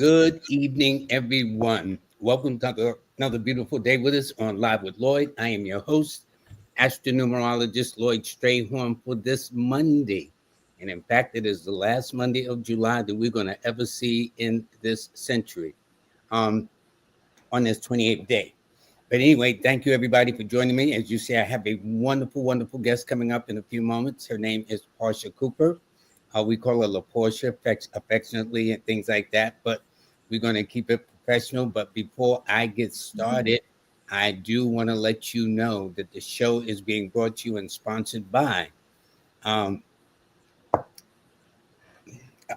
Good evening, everyone. Welcome to another beautiful day with us on Live with Lloyd. I am your host, Astro-Numerologist Lloyd Strayhorn for this Monday. And in fact, it is the last Monday of July that we're going to ever see in this century on this 28th day. But anyway, thank you everybody for joining me. As you see, I have a wonderful, wonderful guest coming up in a few moments. Her name is Porcha Cooper. We call her La Porcha affectionately and things like that, but we're going to keep it professional. But before I get started, I do want to let you know that the show is being brought to you and sponsored by um,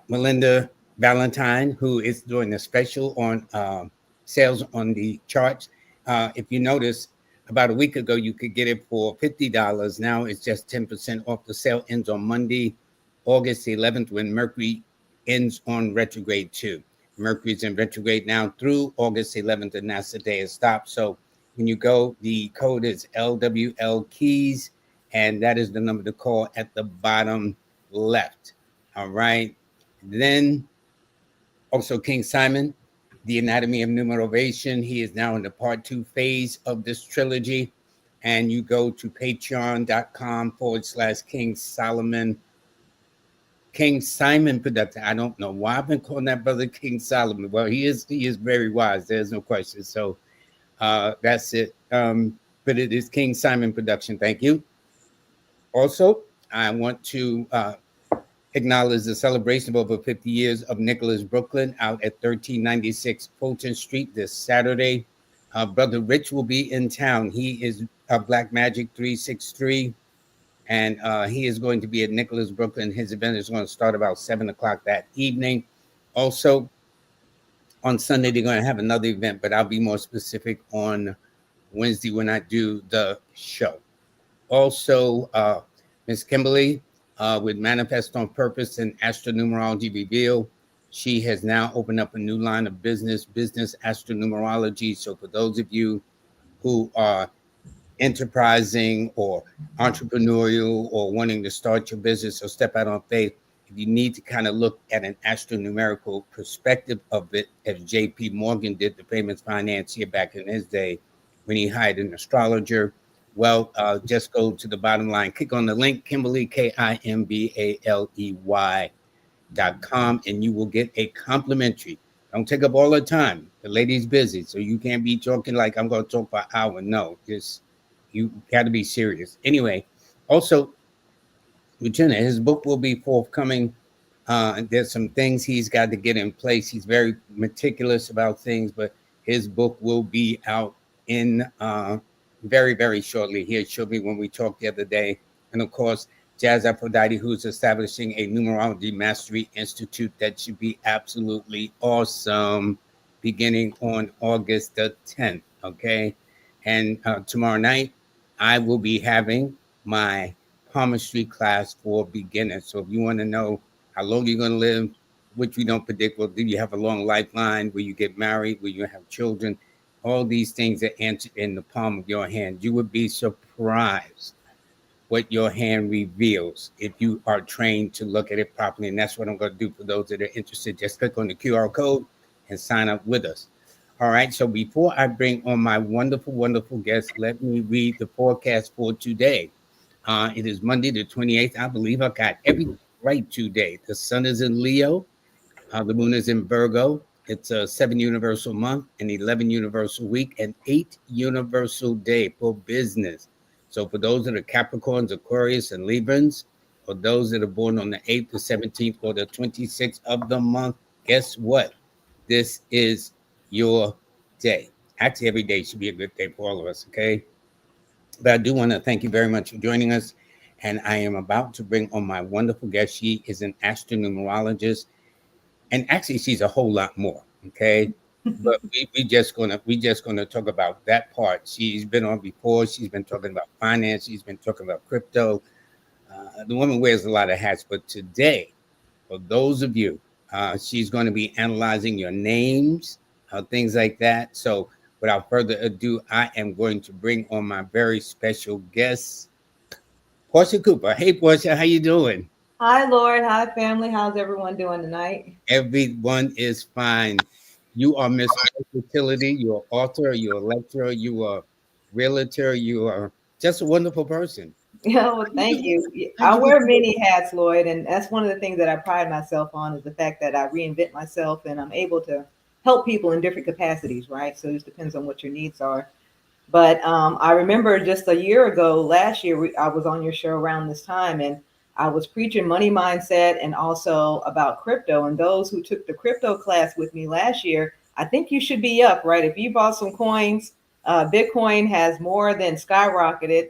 Melinda Valentine, who is doing a special on sales on the charts. If you notice, about a week ago, you could get it for $50. Now it's just 10% off. The sale ends on Monday, August 11th, when Mercury ends on retrograde 2. Mercury's in retrograde now through August 11th, and that's the day it stops. So when you go, the code is LWL Keys, and that is the number to call at the bottom left. All right. Then also King Simon, The Anatomy of Numerovation. He is now in the part 2 phase of this trilogy. And you go to patreon.com/King Solomon. King Simon Production. I don't know why I've been calling that brother King Solomon. Well, he is very wise. There's no question. So that's it. But it is King Simon Production. Thank you. Also, I want to acknowledge the celebration of over 50 years of Nicholas Brooklyn out at 1396 Fulton Street this Saturday. Brother Rich will be in town. He is Black Magic 363. And he is going to be at Nicholas Brooklyn. His event is going to start about 7 o'clock that evening. Also, on Sunday, they're going to have another event, but I'll be more specific on Wednesday when I do the show. Also, Miss Kimberly with Manifest on Purpose and Astro-Numerology Reveal. She has now opened up a new line of business Astro-Numerology. So for those of you who are enterprising or entrepreneurial or wanting to start your business or step out on faith, if you need to kind of look at an astronumerical perspective of it, as J.P. Morgan did, the famous financier back in his day when he hired an astrologer, well, just go to the bottom line, click on the link, Kimberly, KIMBALEY.com, and you will get a complimentary. Don't take up all the time. The lady's busy, so you can't be talking like I'm going to talk for an hour. No, just you got to be serious. Anyway, also, Lieutenant, his book will be forthcoming. There's some things he's got to get in place. He's very meticulous about things, but his book will be out in very, very shortly. He showed me when we talked the other day. And of course, Jazz Aphrodite, who's establishing a Numerology Mastery Institute that should be absolutely awesome, beginning on August the 10th. Okay. And tomorrow night, I will be having my palmistry class for beginners. So if you want to know how long you're going to live, which we don't predict, well, do you have a long lifeline? Will you get married? Will you have children? All these things are answered in the palm of your hand. You would be surprised what your hand reveals if you are trained to look at it properly. And that's what I'm going to do for those that are interested. Just click on the QR code and sign up with us. All right. So before I bring on my wonderful, wonderful guest, let me read the forecast for today. It is Monday the 28th. I believe I got everything right today. The sun is in Leo. The moon is in Virgo. It's a 7 universal month, an 11 universal week, and 8 universal day for business. So for those that are Capricorns, Aquarius, and Librans, or those that are born on the 8th, the 17th, or the 26th of the month, guess what? This is your day. Actually, every day should be a good day for all of us, okay? But I do want to thank you very much for joining us. And I am about to bring on my wonderful guest. She is an astro-numerologist. And actually, she's a whole lot more, okay? But we just gonna talk about that part. She's been on before. She's been talking about finance. She's been talking about crypto. The woman wears a lot of hats. But today, for those of you, she's going to be analyzing your names, things like that. So without further ado, I am going to bring on my very special guest, Porcha Cooper. Hey, Porcha, how you doing? Hi, Lord. Hi, family. How's everyone doing tonight? Everyone is fine. You are Miss Versatility. You're an author. You're a lecturer. You are a realtor. You are just a wonderful person. Yeah, well, How'd thank you get, you. how'd I you get wear to many hats, Lloyd, and that's one of the things that I pride myself on is the fact that I reinvent myself and I'm able to help people in different capacities, right? So it just depends on what your needs are. But I remember just a year ago, last year, I was on your show around this time, and I was preaching money mindset and also about crypto. And those who took the crypto class with me last year, I think you should be up, right? If you bought some coins, Bitcoin has more than skyrocketed,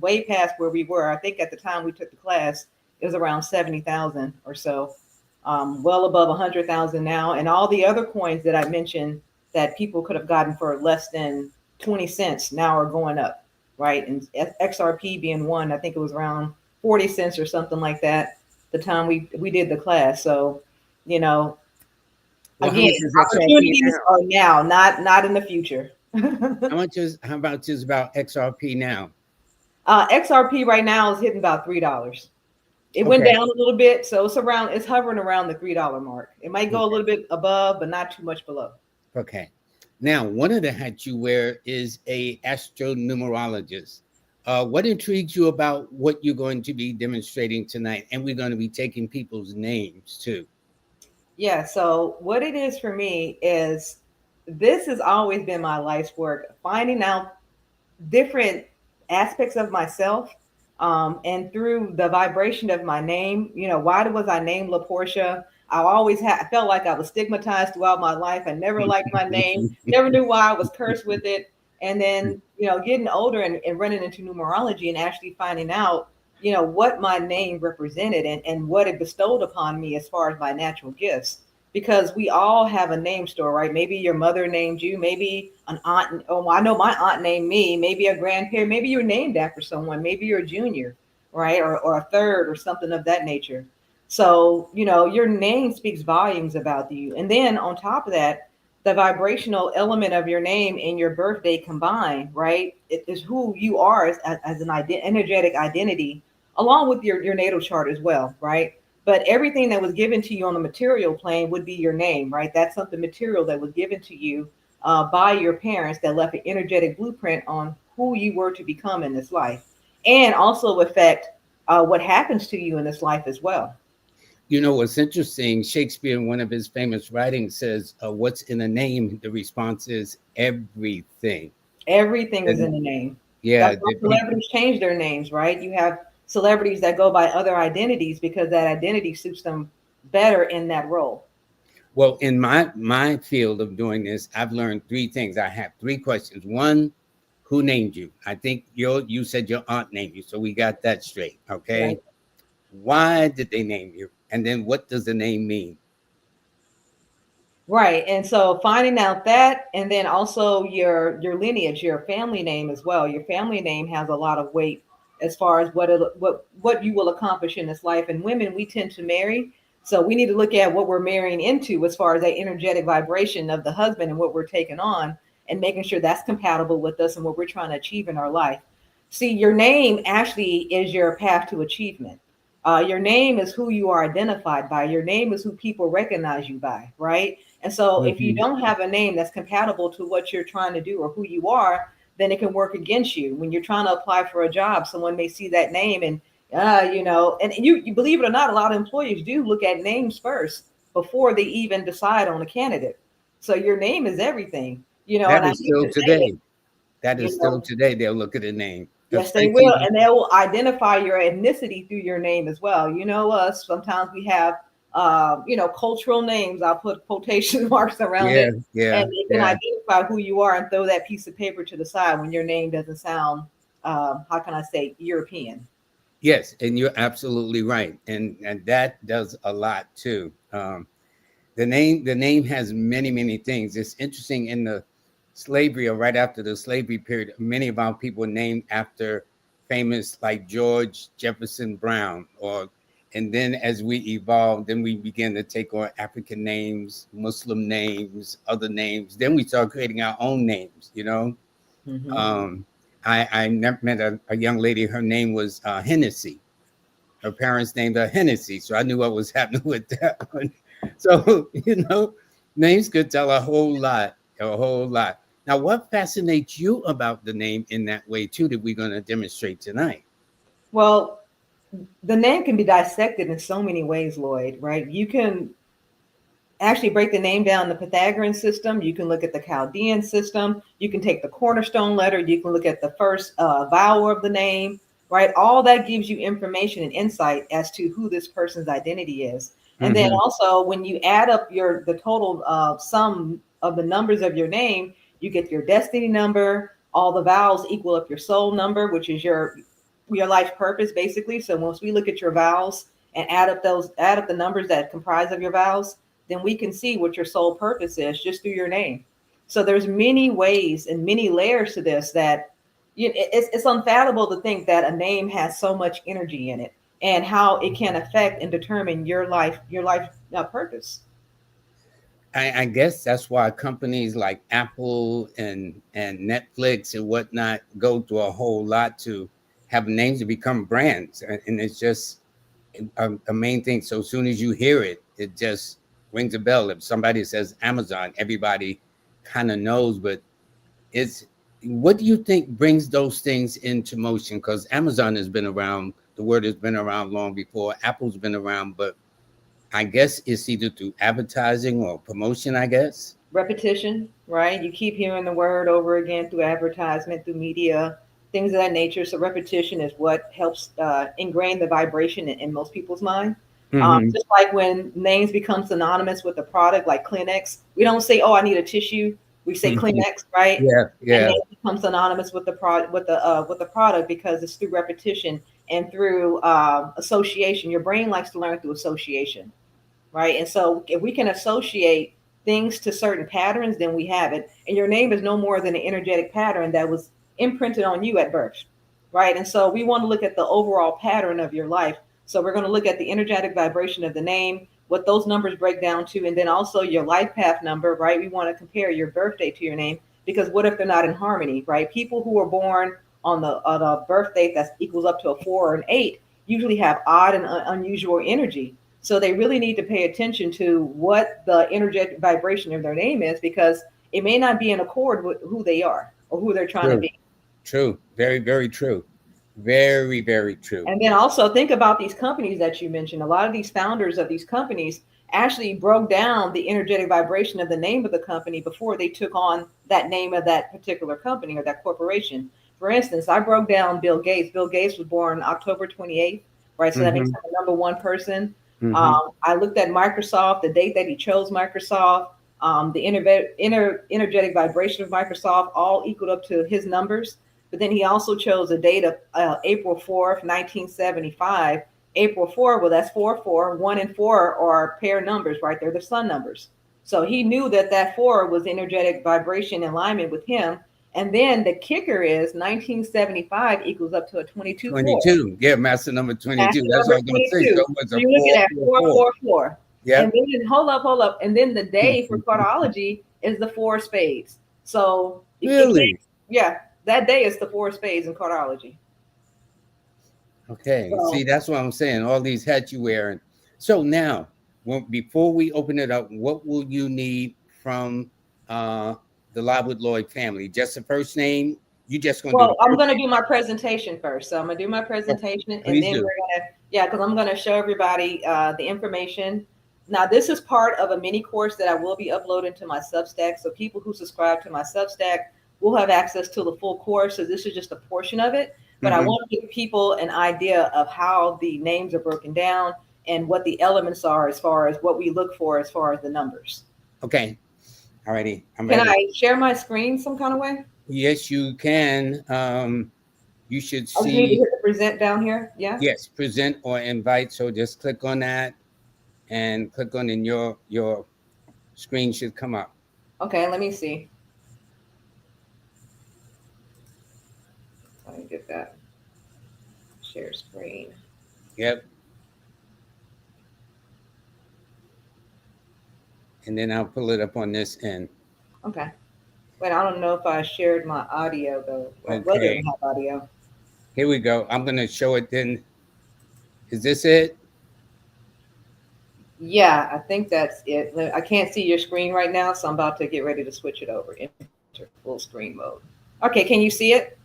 way past where we were. I think at the time we took the class, it was around 70,000 or so, well above 100,000 now. And all the other coins that I mentioned that people could have gotten for less than 20 cents now are going up, right? And XRP being one, I think it was around 40 cents or something like that the time we did the class. So, you know, well, how again, much is XRP opportunities now? are now, not in the future. How about just about XRP now? XRP right now is hitting about $3. It went Okay. down a little bit, so it's hovering around the $3 mark. It might go a Okay. little bit above, but not too much below. Okay. Now, one of the hats you wear is a Astro-Numerologist. What intrigues you about what you're going to be demonstrating tonight? And we're going to be taking people's names too. Yeah, so what it is for me is this has always been my life's work, finding out different aspects of myself, and through the vibration of my name. Why was I named La Portia? I felt like I was stigmatized throughout my life. I never liked my name, never knew why I was cursed with it. And then, getting older and running into numerology and actually finding out, what my name represented and what it bestowed upon me as far as my natural gifts, because we all have a name store, right? Maybe your mother named you, maybe an aunt. Oh, I know my aunt named me, maybe a grandparent, maybe you're named after someone, maybe you're a junior, right? Or a third or something of that nature. So, your name speaks volumes about you. And then on top of that, the vibrational element of your name and your birthday combined, right? It is who you are as an energetic identity, along with your natal chart as well, right? But everything that was given to you on the material plane would be your name, right? That's something material that was given to you by your parents that left an energetic blueprint on who you were to become in this life, and also affect what happens to you in this life as well. You know what's interesting? Shakespeare, in one of his famous writings, says, "What's in a name?" The response is everything. Everything is in And the name. yeah, That's why the people. celebrities change their names, right? You have celebrities that go by other identities because that identity suits them better in that role. Well, in my field of doing this, I've learned three things. I have three questions. One, who named you? I think you said your aunt named you, so we got that straight. Right. Okay. Why did they name you? And then what does the name mean? Right. And so finding out that, and then also your lineage, your family name as well. Your family name has a lot of weight as far as what you will accomplish in this life. And women, we tend to marry, so we need to look at what we're marrying into as far as that energetic vibration of the husband and what we're taking on, and making sure that's compatible with us and what we're trying to achieve in our life. See, your name actually is your path to achievement. Your name is who you are identified by. Your name is who people recognize you by, right? And so if you Mhm. don't have a name that's compatible to what you're trying to do or who you are, then it can work against you. When you're trying to apply for a job, someone may see that name and and you believe it or not, a lot of employers do look at names first before they even decide on a candidate. So your name is everything, and That I is hate still to say it, today. That is you still know, today. They'll look at the name, yes, they will. especially. And they will identify your ethnicity through your name as well. You know, us, sometimes we have, cultural names. I'll put quotation marks around Yeah, it. And yeah, they can yeah. identify who you are and throw that piece of paper to the side when your name doesn't sound, how can I say, European. Yes, and you're absolutely right, and that does a lot too. The name has many things. It's interesting in the slavery or right after the slavery period, many of our people were named after famous like George Jefferson Brown, or and then as we evolved, then we began to take on African names, Muslim names, other names. Then we started creating our own names. Hmm. Um, I met a young lady. Her name was Hennessy, Her parents named her Hennessy, so I knew what was happening with that one. So, names could tell a whole lot, a whole lot. Now, what fascinates you about the name in that way, too, that we're going to demonstrate tonight? Well, the name can be dissected in so many ways, Lloyd, right? You can actually break the name down in the Pythagorean system. You can look at the Chaldean system. You can take the cornerstone letter. You can look at the first vowel of the name, right? All that gives you information and insight as to who this person's identity is. And then Mm-hmm. also, when you add up the total sum of the numbers of your name, you get your destiny number. All the vowels equal up your soul number, which is your life purpose, basically. So once we look at your vowels and add up the numbers that comprise of your vowels, then we can see what your soul purpose is just through your name. So there's many ways and many layers to this that it's unfathomable to think that a name has so much energy in it and how it can affect and determine your life purpose. I guess that's why companies like Apple and Netflix and whatnot go through a whole lot to have names to become brands, and it's just a main thing. So as soon as you hear it, it just rings a bell. If somebody says Amazon, everybody kind of knows. But it's what do you think brings those things into motion? Because Amazon has been around, the word has been around long before. Apple's been around, but I guess it's either through advertising or promotion, I guess. Repetition, right? You keep hearing the word over again through advertisement, through media, things of that nature. So repetition is what helps ingrain the vibration in most people's mind. Mm-hmm. Just like when names become synonymous with a product, like Kleenex, we don't say, "Oh, I need a tissue." We say Kleenex, right? Yeah, And yeah. name becomes synonymous with the product, with the product, because it's through repetition and through association. Your brain likes to learn through association, right? And so if we can associate things to certain patterns, then we have it. And your name is no more than an energetic pattern that was imprinted on you at birth, right? And so we want to look at the overall pattern of your life. So we're going to look at the energetic vibration of the name, what those numbers break down to, and then also your life path number, right? We want to compare your birthday to your name, because what if they're not in harmony, right? People who are born on a birth date that equals up to a 4 or an 8 usually have odd and unusual energy. So they really need to pay attention to what the energetic vibration of their name is, because it may not be in accord with who they are or who they're trying to True, be. true. Very, very true. Very, very true. And then also think about these companies that you mentioned. A lot of these founders of these companies actually broke down the energetic vibration of the name of the company before they took on that name of that particular company or that corporation. For instance, I broke down Bill Gates. Bill Gates was born October 28th, right? So that makes Mm-hmm. him the number one person. Mm-hmm. I looked at Microsoft, the date that he chose Microsoft, the energetic vibration of Microsoft, all equaled up to his numbers. But then he also chose a date of April 4th, 1975. April 4, well, that's 4, 4. 1 and 4 are pair numbers, right? They're the sun numbers. So he knew that that 4 was energetic vibration alignment with him. And then the kicker is 1975 equals up to a 22 4. 22. Yeah, master number 22. Master That's what number I was going to say. 22. So it was So a you're looking at 444. 444. And Yep. then hold up. And then the day for cardiology is the 4 spades. So it can't, Really? yeah, that day is the 4 spades in cardiology. Okay. So, See, that's what I'm saying. All these hats you wearing. So now, before we open it up, what will you need from uh, the Live with Lloyd family? Just the first name? You just going to do well, the I'm first going to name? do my presentation first. So I'm going to do my Oh, presentation, and please then do. we're going to, yeah, because I'm going to show everybody the information. Now, this is part of a mini course that I will be uploading to my Substack. So people who subscribe to my Substack will have access to the full course. So this is just a portion of it. But I Mm-hmm. want to give people an idea of how the names are broken down and what the elements are as far as what we look for as far as the numbers. Okay. All righty. I'm Can ready. I share my screen some kind of way? Yes, you can. You should I just need to see, hit the present down here. Yeah. yes, present or invite. So just click on that and click on, and your screen should come up. Okay, let me see. Let me get that. Share screen. Yep. And then I'll pull it up on this end. Okay. Wait, I don't know if I shared my audio though. Well, it Okay. doesn't have audio. Here we go. I'm going to show it then. Is this it? Yeah, I think that's it. I can't see your screen right now, so I'm about to get ready to switch it over into full screen mode. Okay, can you see it?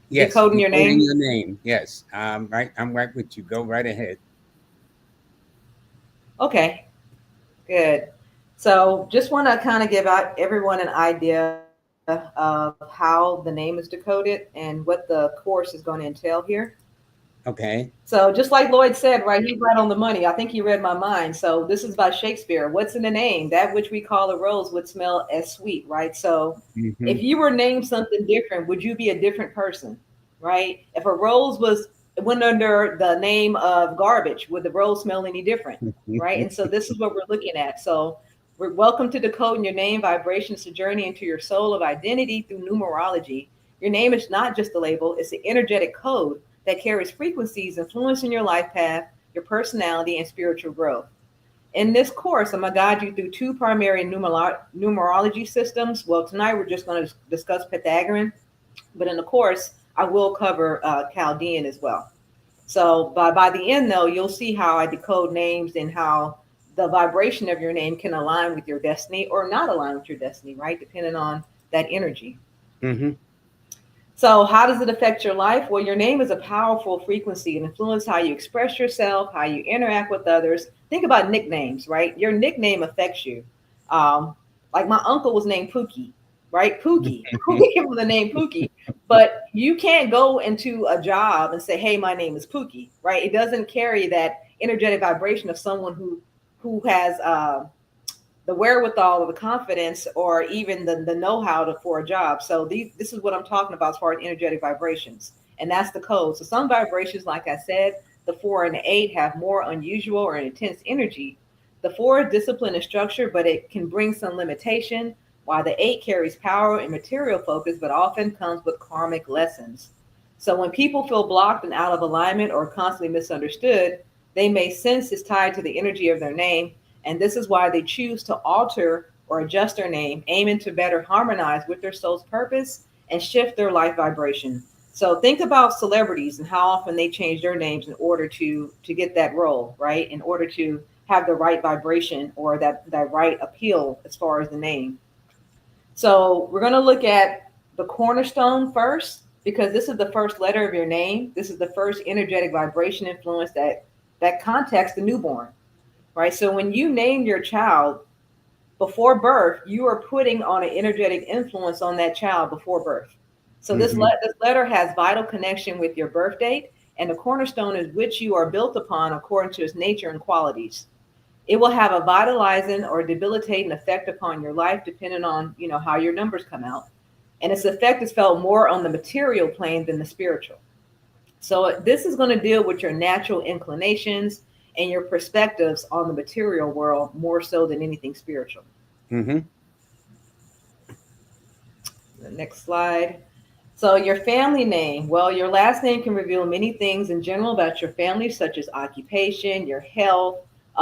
Yes, Decoding your decoding name? your name. Yes, right. I'm right with you. Go right ahead. Okay, good. So just want to kind of give out everyone an idea of how the name is decoded and what the course is going to entail here. Okay. So just like Lloyd said, right, he's right on the money. I think he read my mind. So this is by Shakespeare. What's in the name? That which we call a rose would smell as sweet, right? So Hmm. if you were named something different, would you be a different person, right? If a rose was went under the name of garbage, would the rose smell any different, right? And so this is what we're looking at. So we're welcome to decoding your name vibrations to journey into your soul of identity through numerology. Your name is not just a label; it's an energetic code that carries frequencies influencing your life path, your personality, and spiritual growth. In this course, I'm going to guide you through two primary numerology systems. Well, tonight we're just going to discuss Pythagorean, but in the course, I will cover Chaldean as well. So by the end, though, you'll see how I decode names and how the vibration of your name can align with your destiny or not align with your destiny, right? Depending on that energy. Hmm. So, how does it affect your life? Well, your name is a powerful frequency. It influences how you express yourself, how you interact with others. Think about nicknames, right? Your nickname affects you. Um, like my uncle was named Pookie, right? Pookie. We give him the name Pookie. But you can't go into a job and say, "Hey, my name is Pookie," right? It doesn't carry that energetic vibration of someone who has the wherewithal or the confidence or even the know-how for a job. So this is what I'm talking about as far as energetic vibrations. And that's the code. So some vibrations, like I said, the 4 and the 8 have more unusual or intense energy. The 4 is discipline and structure, but it can bring some limitation, while the 8 carries power and material focus, but often comes with karmic lessons. So when people feel blocked and out of alignment or constantly misunderstood, they may sense it's tied to the energy of their name, and this is why they choose to alter or adjust their name, aiming to better harmonize with their soul's purpose and shift their life vibration. So think about celebrities and how often they change their names in order to get that role, right? In order to have the right vibration or that right appeal as far as the name. So we're going to look at the cornerstone first because this is the first letter of your name. This is the first energetic vibration influence that contacts the newborn, right? So when you name your child before birth, you are putting on an energetic influence on that child before birth. So Hmm. this letter has vital connection with your birth date, and the cornerstone is which you are built upon according to its nature and qualities. It will have a vitalizing or debilitating effect upon your life, depending on how your numbers come out, and its effect is felt more on the material plane than the spiritual. So this is going to deal with your natural inclinations and your perspectives on the material world more so than anything spiritual. Hmm. The next slide. So your family name. Well, your last name can reveal many things in general about your family, such as occupation, your health,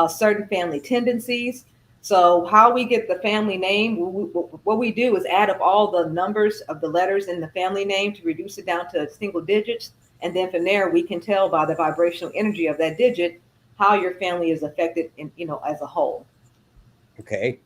certain family tendencies. So how we get the family name, what we do is add up all the numbers of the letters in the family name to reduce it down to single digits. And then from there, we can tell by the vibrational energy of that digit how your family is affected as a whole. Okay.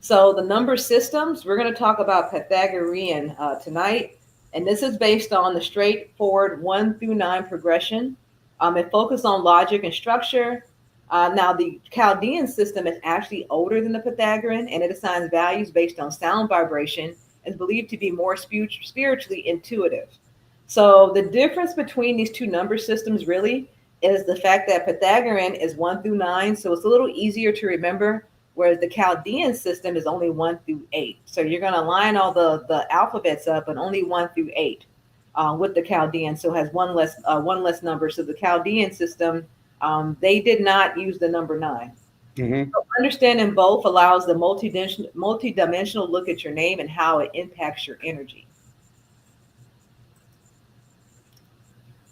So the number systems, we're going to talk about Pythagorean tonight, and this is based on the straightforward 1 through 9 progression. It focuses on logic and structure. Now, the Chaldean system is actually older than the Pythagorean, and it assigns values based on sound vibration and is believed to be more spiritually intuitive. So the difference between these two number systems really is the fact that Pythagorean is 1 through 9, so it's a little easier to remember, whereas the Chaldean system is only 1 through 8. So you're going to line all the alphabets up, and only 1 through 8 with the Chaldean, so it has one less number. So the Chaldean system, they did not use the number 9. Hmm. So understanding both allows the multi-dimensional look at your name and how it impacts your energy.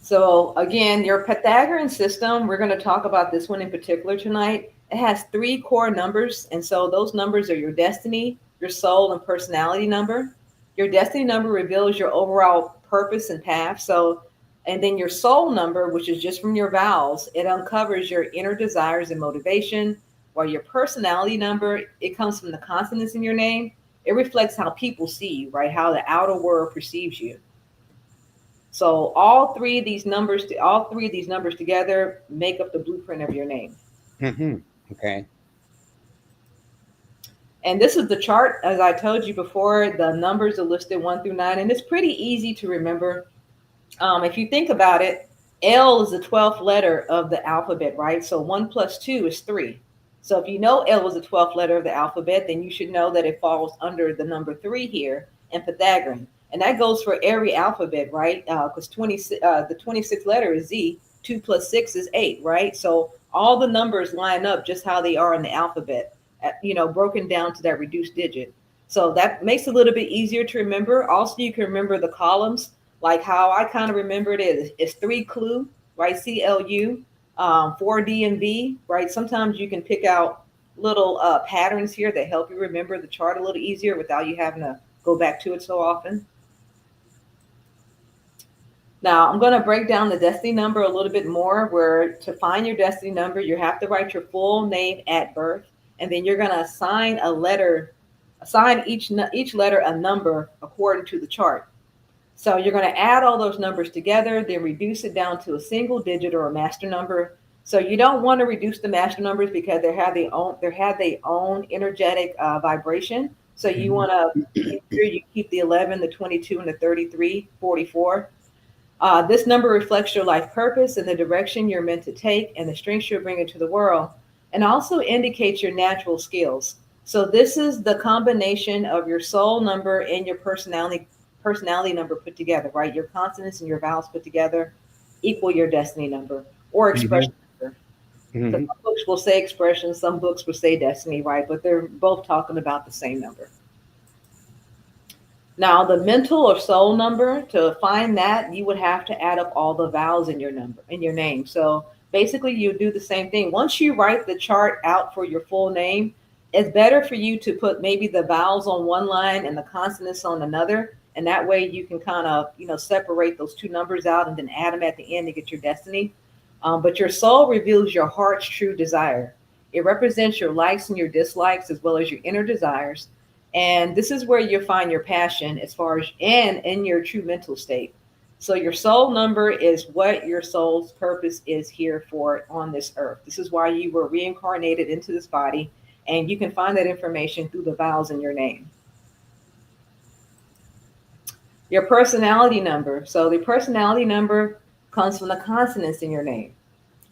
So again, your Pythagorean system, we're going to talk about this one in particular tonight. It has 3 core numbers, and so those numbers are your destiny, your soul, and personality number. Your destiny number reveals your overall purpose and path. So And then your soul number, which is just from your vowels, it uncovers your inner desires and motivation. While your personality number, it comes from the consonants in your name. It reflects how people see you, right? How the outer world perceives you. So all three of these numbers together make up the blueprint of your name. Mm-hmm. Okay. And this is the chart, as I told you before. The numbers are listed 1 through 9, and it's pretty easy to remember. If you think about it, L is the 12th letter of the alphabet, right? So 1 plus 2 is 3. So if you know L is the 12th letter of the alphabet, then you should know that it falls under the number 3 here in Pythagorean. And that goes for every alphabet, right? Because the 26th letter is Z. 2 plus 6 is 8, right? So all the numbers line up just how they are in the alphabet, broken down to that reduced digit. So that makes it a little bit easier to remember. Also, you can remember the columns, like how I kind of remember it is 3 clue, right? CLU, 4D and V, right? Sometimes you can pick out little patterns here that help you remember the chart a little easier without you having to go back to it so often. Now, I'm going to break down the destiny number a little bit more, where to find your destiny number, you have to write your full name at birth, and then you're going to assign each letter a number according to the chart. So you're going to add all those numbers together, then reduce it down to a single digit or a master number. So you don't want to reduce the master numbers because they have their own energetic vibration. So you want to make sure you keep the 11, the 22, and the 33, 44. This number reflects your life purpose and the direction you're meant to take and the strengths you're bringing to the world, and also indicates your natural skills. So this is the combination of your soul number and your personality number put together, right? Your consonants and your vowels put together equal your destiny number or expression number. So some books will say expression, some books will say destiny, right? But they're both talking about the same number. Now, the mental or soul number, to find that, you would have to add up all the vowels in your name. So basically, you do the same thing. Once you write the chart out for your full name, it's better for you to put maybe the vowels on one line and the consonants on another. And that way you can kind of, separate those two numbers out and then add them at the end to get your destiny. But your soul reveals your heart's true desire. It represents your likes and your dislikes as well as your inner desires. And this is where you find your passion as far as and in your true mental state. So your soul number is what your soul's purpose is here for on this earth. This is why you were reincarnated into this body, and you can find that information through the vowels in your name. Your personality number. So the personality number comes from the consonants in your name.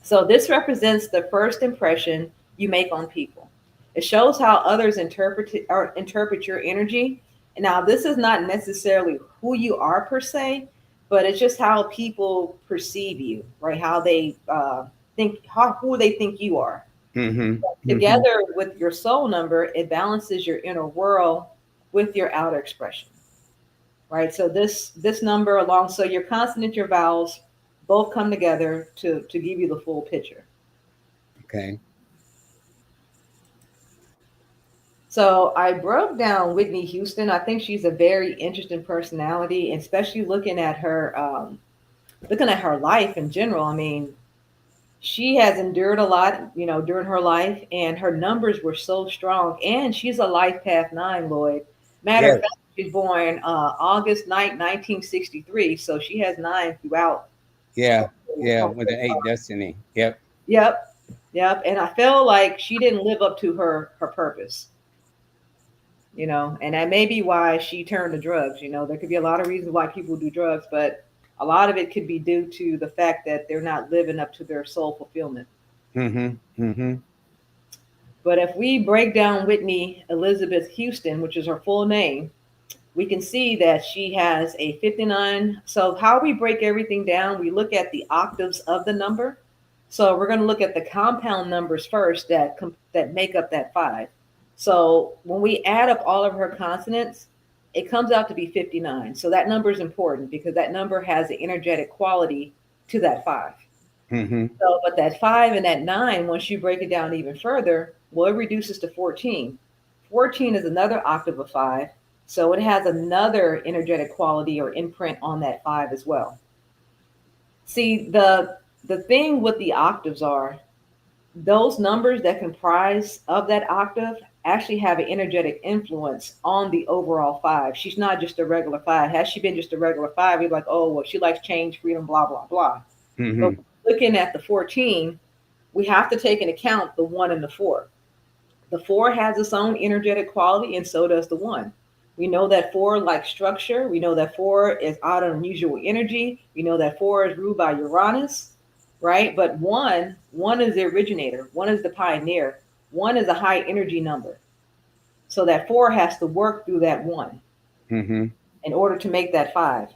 So this represents the first impression you make on people. It shows how others interpret your energy. And now this is not necessarily who you are per se, but it's just how people perceive you, right? How they who they think you are. Together with your soul number, it balances your inner world with your outer expression, right? So this number alongside your consonant, your vowels, both come together to give you the full picture. Okay. So I broke down Whitney Houston. I think she's a very interesting personality, especially looking at her life in general. I mean, she has endured a lot, during her life, and her numbers were so strong. And she's a life path 9, Lloyd. Matter of fact, she's born August 9th, 1963. So she has 9 throughout. Yeah, with the 8 destiny. Yep. And I feel like she didn't live up to her purpose. And that may be why she turned to drugs. There could be a lot of reasons why people do drugs, but a lot of it could be due to the fact that they're not living up to their soul fulfillment. But if we break down Whitney Elizabeth Houston, which is her full name, we can see that she has a 59. So how we break everything down, we look at the octaves of the number. So we're going to look at the compound numbers first that make up that 5. So when we add up all of her consonants, it comes out to be 59. So that number is important because that number has the energetic quality to that 5. So, but that 5 and that 9, once you break it down even further, well, it reduces to 14. 14 is another octave of 5. So it has another energetic quality or imprint on that 5 as well. See, the thing with the octaves are those numbers that comprise of that octave actually have an energetic influence on the overall five. She's not just a regular five. Had she been just a regular five, you'd be like, oh, well, she likes change, freedom, blah, blah, blah. But Mm-hmm. looking at the 14, we have to take into account the one and the four. The four has its own energetic quality, and so does the one. We know that four likes structure. We know that four is out of unusual energy. We know that four is ruled by Uranus, right? But one is the originator. One is the pioneer. One is a high energy number. So that four has to work through that one Mm-hmm. in order to make that five.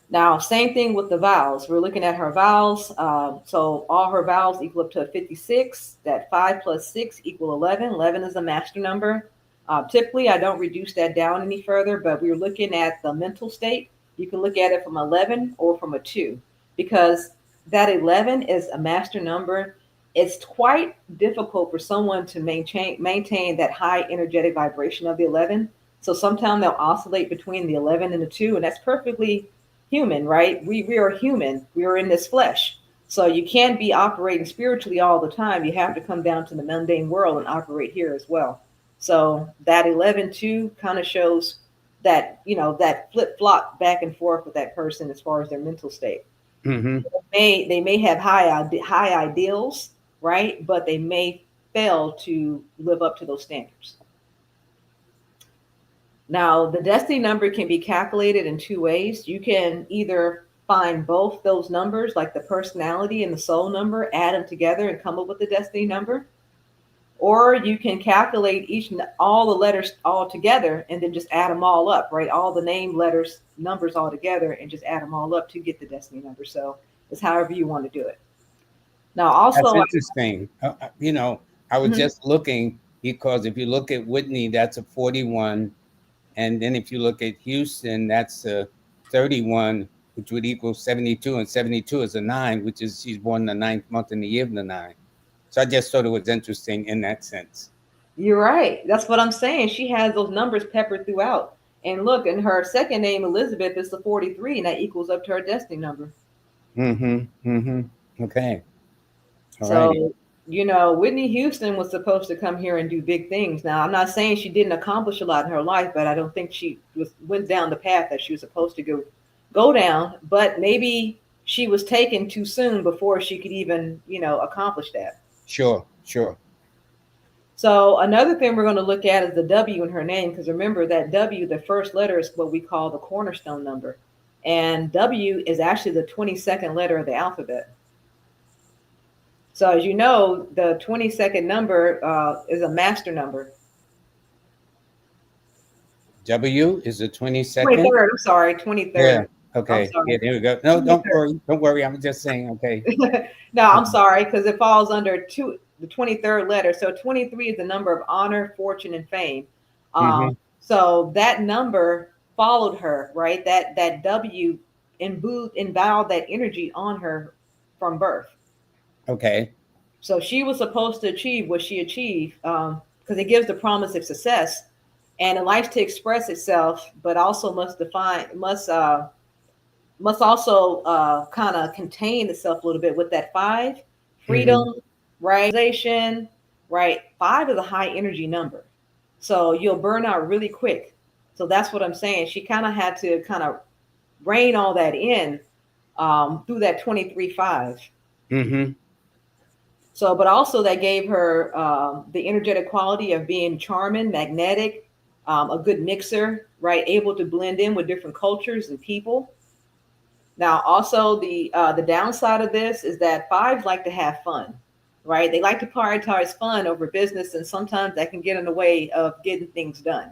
Now, same thing with the vowels. We're looking at her vowels. So all her vowels equal up to 56. That 5 plus 6 equal 11. 11 is a master number. Typically, I don't reduce that down any further, but we're looking at the mental state. You can look at it from 11 or from a 2 because that 11 is a master number. It's quite difficult for someone to maintain that high energetic vibration of the 11. So sometimes they'll oscillate between the 11 and the 2, and that's perfectly human, right? We are human. We are in this flesh. So you can't be operating spiritually all the time. You have to come down to the mundane world and operate here as well. So that 11-2 kind of shows that, that flip flop back and forth with that person as far as their mental state. Mm-hmm. They may have high ideals, right? But they may fail to live up to those standards. Now, the destiny number can be calculated in two ways. You can either find both those numbers, like the personality and the soul number, add them together and come up with the destiny number. Or you can calculate all the letters all together and then just add them all up, right? All the name letters, numbers all together and just add them all up to get the destiny number. So it's however you want to do it. Now, That's also, interesting. I was Mhm. just looking because if you look at Whitney, that's a 41. And then if you look at Houston, that's a 31, which would equal 72. And 72 is a 9, which is she's born the ninth month in the year of the 9. So I just thought it was interesting in that sense. You're right. That's what I'm saying. She has those numbers peppered throughout. And look, and her second name, Elizabeth, is the 43, and that equals up to her destiny number. Mm-hmm. Mm-hmm. Okay. All righty. So, Whitney Houston was supposed to come here and do big things. Now, I'm not saying she didn't accomplish a lot in her life, but I don't think she went down the path that she was supposed to go down. But maybe she was taken too soon before she could even, accomplish that. Sure. Sure. So another thing we're going to look at is the W in her name, because remember that W, the first letter, is what we call the cornerstone number. And W is actually the 22nd letter of the alphabet. So as you know, the 22nd number is a master number. W is the 22nd. 23rd, I'm sorry, Yeah. 23rd. I'm Okay. Yeah, sorry. there we go. No, don't 23rd. worry. Don't worry. I'm just saying, okay. No, I'm sorry, because it falls under the 23rd letter. So 23 is the number of honor, fortune, and fame. Mm-hmm. So that number followed her, right? That W embowed that energy on her from birth. Okay. So she was supposed to achieve what she achieved because it gives the promise of success, and it likes to express itself, but also must also kind of contain itself a little bit with that five, Mm-hmm. freedom, right? Right? Five is a high energy number. So you'll burn out really quick. So that's what I'm saying. She kind of had to kind of rein all that in through that 23-5. Mm-hmm. So, but also that gave her the energetic quality of being charming, magnetic, a good mixer, right? Able to blend in with different cultures and people. Now, also the downside of this is that fives like to have fun, right? They like to prioritize fun over business, and sometimes that can get in the way of getting things done.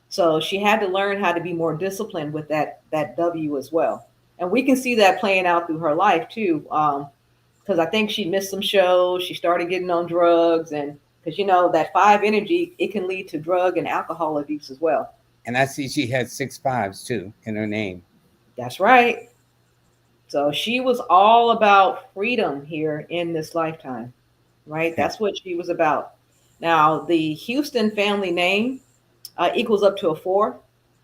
So she had to learn how to be more disciplined with that W as well, and we can see that playing out through her life too. Because I think she missed some shows, she started getting on drugs, and because that five energy, it can lead to drug and alcohol abuse as well. And I see she had 6 5s too in her name. That's right. So she was all about freedom here in this lifetime, right? Okay. That's what she was about. Now, the Houston family name equals up to a 4,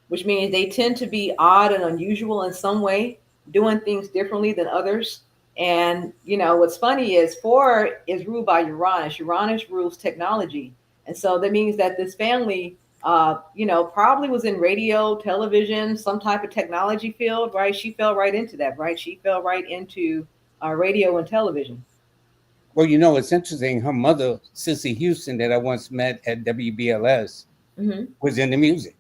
which means they tend to be odd and unusual in some way, doing things differently than others. And what's funny is 4 is ruled by Uranus. Uranus rules technology, and so that means that this family, probably was in radio, television, some type of technology field, right? She fell right into that, right? She fell right into radio and television. Well, it's interesting. Her mother, Sissy Houston, that I once met at WBLS, Hmm. was in the music.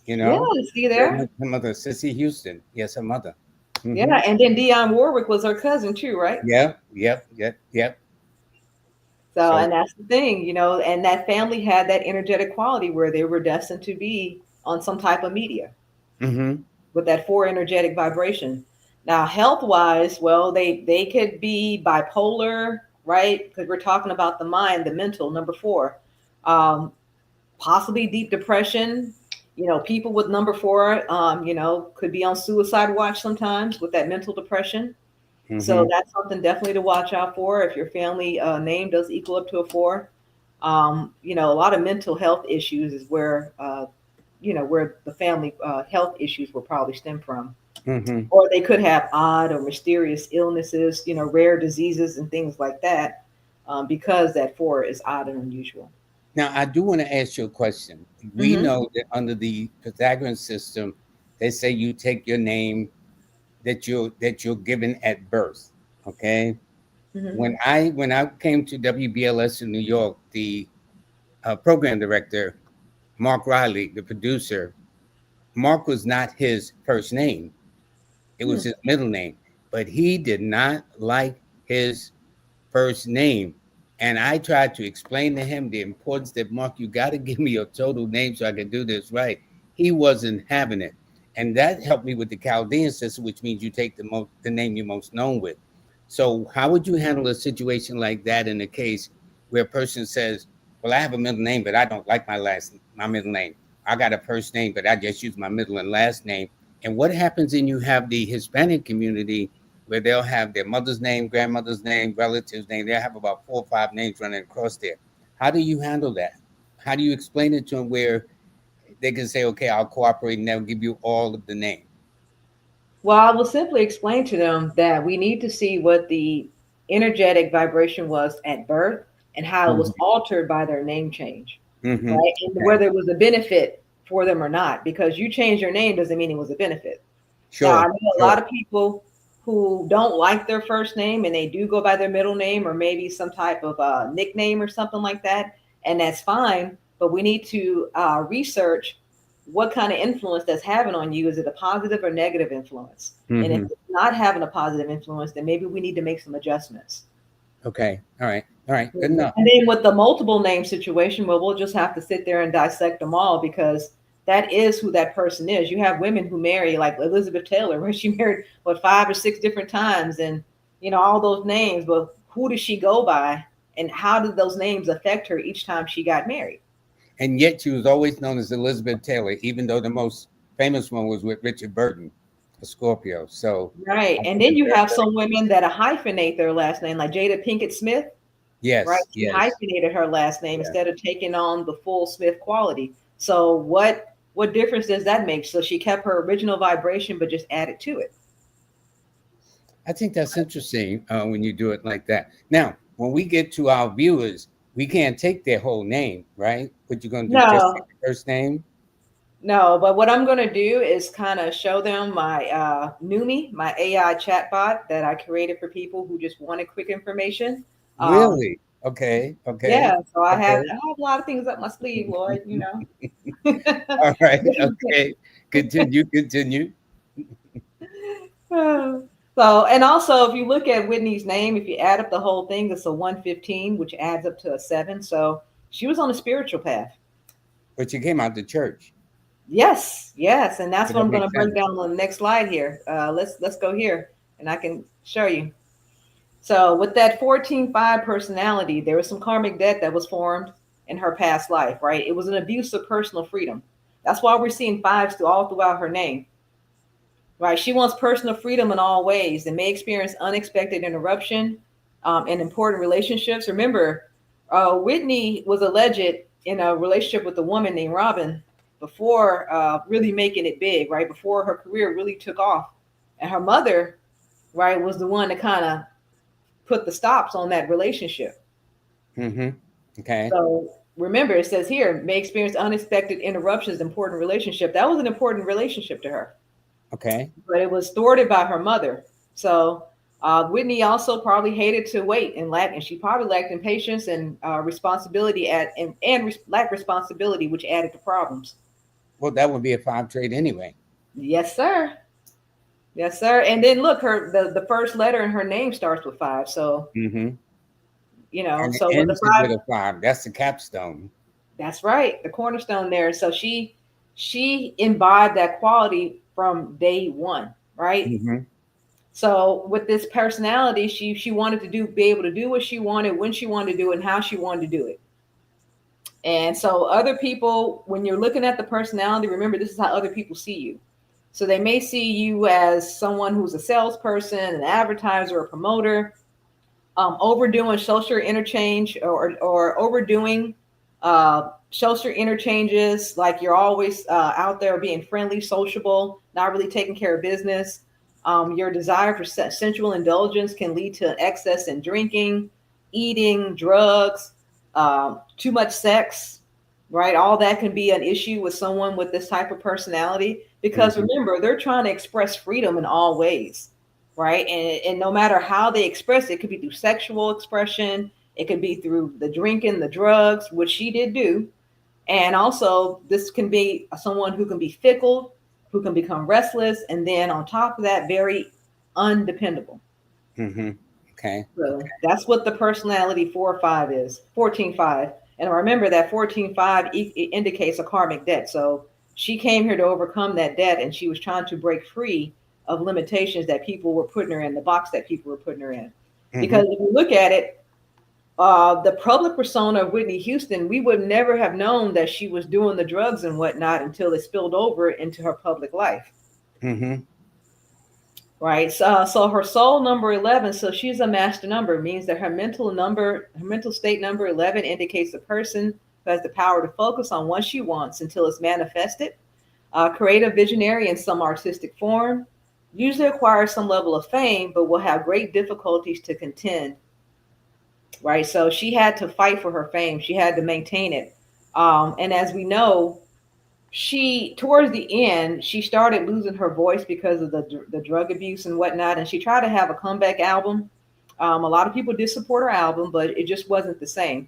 You Yeah, know, see there. her mother, Sissy Houston. Yes, her mother. Yeah, Hmm. and then Dionne Warwick was her cousin too, right? Yep, yep, yep, yep. So, So, and that's the thing, and that family had that energetic quality where they were destined to be on some type of media hmm with that 4 energetic vibration. Now, health wise, well, they could be bipolar, right? Because we're talking about the mind, the mental, number 4. Um, Possibly deep depression. People with number 4, could be on suicide watch sometimes with that mental depression. So hmm that's something definitely to watch out for if your family name does equal up to a 4. A lot of mental health issues is where the family health issues will probably stem from. hmm Or they could have odd or mysterious illnesses, rare diseases and things like that, because that 4 is odd and unusual. Now, I do want to ask you a question. We Hmm. know that under the Pythagorean system, they say you take your name that you're given at birth. Okay. Hmm. When I came to WBLS in New York, the program director, Mark Riley, the producer, Mark was not his first name. It was his middle name, but he did not like his first name. And I tried to explain to him the importance that, Mark, you got to give me your total name so I can do this right. He wasn't having it. And that helped me with the Chaldean system, which means you take the name you're most known with. So how would you handle a situation like that in a case where a person says, well, I have a middle name, but I don't like my middle name. I got a first name, but I just use my middle and last name. And what happens when you have the Hispanic community where they'll have their mother's name, grandmother's name, relatives' name. They'll have about 4 or 5 names running across there. How do you handle that? How do you explain it to them where they can say, okay, I'll cooperate and they'll give you all of the name? Well, I will simply explain to them that we need to see what the energetic vibration was at birth and how it was Mm-hmm. altered by their name change, Mm-hmm. right? And Okay. whether it was a benefit for them or not, because you change your name doesn't mean it was a benefit. Now, I Sure. know a lot Sure. of people who don't like their first name and they do go by their middle name or maybe some type of nickname or something like that, and that's fine. But we need to research what kind of influence that's having on you. Is it a positive or negative influence? And if Mm-hmm. it's not having a positive influence, then maybe we need to make some adjustments. Okay. All right. All right. Good And enough. then with the multiple name situation, well, we'll just have to sit there and dissect them all because that is who that person is. You have women who marry, like Elizabeth Taylor, where she married what 5 or 6 different times, and all those names. But who does she go by, and how did those names affect her each time she got married? And yet she was always known as Elizabeth Taylor, even though the most famous one was with Richard Burton, a Scorpio. So Right, I and think then it's you very, have very, some women that hyphenate their last name, like Jada Pinkett Smith. Right? yes, She yes, hyphenated her last name yeah. instead of taking on the full Smith quality. So what difference does that make? So she kept her original vibration, but just added to it. I think that's interesting when you do it like that. Now, when we get to our viewers, we can't take their whole name, right? What you're going to do, just take No, the first name? no. But what I'm going to do is kind of show them my Numi, my AI chatbot that I created for people who just wanted quick information. Um, Really? Okay, okay, yeah, so I have okay. I have a lot of things up my sleeve, Lloyd. All right, okay. Continue, continue. So, and also, if you look at Whitney's name, if you add up the whole thing, it's a 115, which adds up to a 7. So she was on a spiritual path. But you came out the church, Yes, yes, and that's so what that I'm going to makes break sense. down on the next slide here. Let's go here, and I can show you. So, with that 14-5 personality, there was some karmic debt that was formed in her past life, right? It was an abuse of personal freedom. That's why we're seeing fives all throughout her name. Right. She wants personal freedom in all ways and may experience unexpected interruption in important relationships. Remember, Whitney was alleged in a relationship with a woman named Robin before really making it big, right? Before her career really took off. And her mother right, was the one to kind of put the stops on that relationship. Mm-hmm. Okay. So remember, it says here, may experience unexpected interruptions in important relationship. That was an important relationship to her, Okay. but it was thwarted by her mother. So Whitney also probably hated to wait and lack, and she probably lacked in patience and responsibility lacked responsibility, which added to problems. Well, that would be a 5 trade anyway. Yes, sir. Yes, sir. And then look, the first letter in her name starts with five. So Mm-hmm. And it so with the ends with five, a 5. That's the capstone. that's right, the cornerstone there. So she imbibed that quality from day one, right? Mm-hmm. So with this personality, she wanted to be able to do what she wanted, when she wanted to do it, and how she wanted to do it. And so other people, when you're looking at the personality, remember this is how other people see you. So they may see you as someone who's a salesperson, an advertiser, a promoter, overdoing social interchange or overdoing social interchanges, like you're always out there being friendly, sociable, not really taking care of business. Your desire for sensual indulgence can lead to excess in drinking, eating, drugs, too much sex, right? All that can be an issue with someone with this type of personality because Mm-hmm. remember, they're trying to express freedom in all ways, right? And no matter how they express it, it could be through sexual expression, it could be through the drinking, the drugs, which she did do. And also, this can be someone who can be fickle, who can become restless, and then on top of that, very undependable. Mm-hmm. Okay. So that's what the personality 4 or 5 is 14 5. And remember that 14 5 indicates a karmic debt. So she came here to overcome that debt and she was trying to break free of limitations that people were putting her in, the box that people were putting her in. Mm-hmm. Because if you look at it, the public persona of Whitney Houston, we would never have known that she was doing the drugs and whatnot until it spilled over into her public life. Mm-hmm. Right. So her soul number 11, so she's a master number, means that her mental state number 11 indicates a person who has the power to focus on what she wants until it's manifested, create a visionary in some artistic form, usually acquires some level of fame, but will have great difficulties to contend. Right. So she had to fight for her fame. She had to maintain it. And as we know, she towards the end she started losing her voice because of the drug abuse and whatnot, and she tried to have a comeback album. A lot of people did support her album, but it just wasn't the same,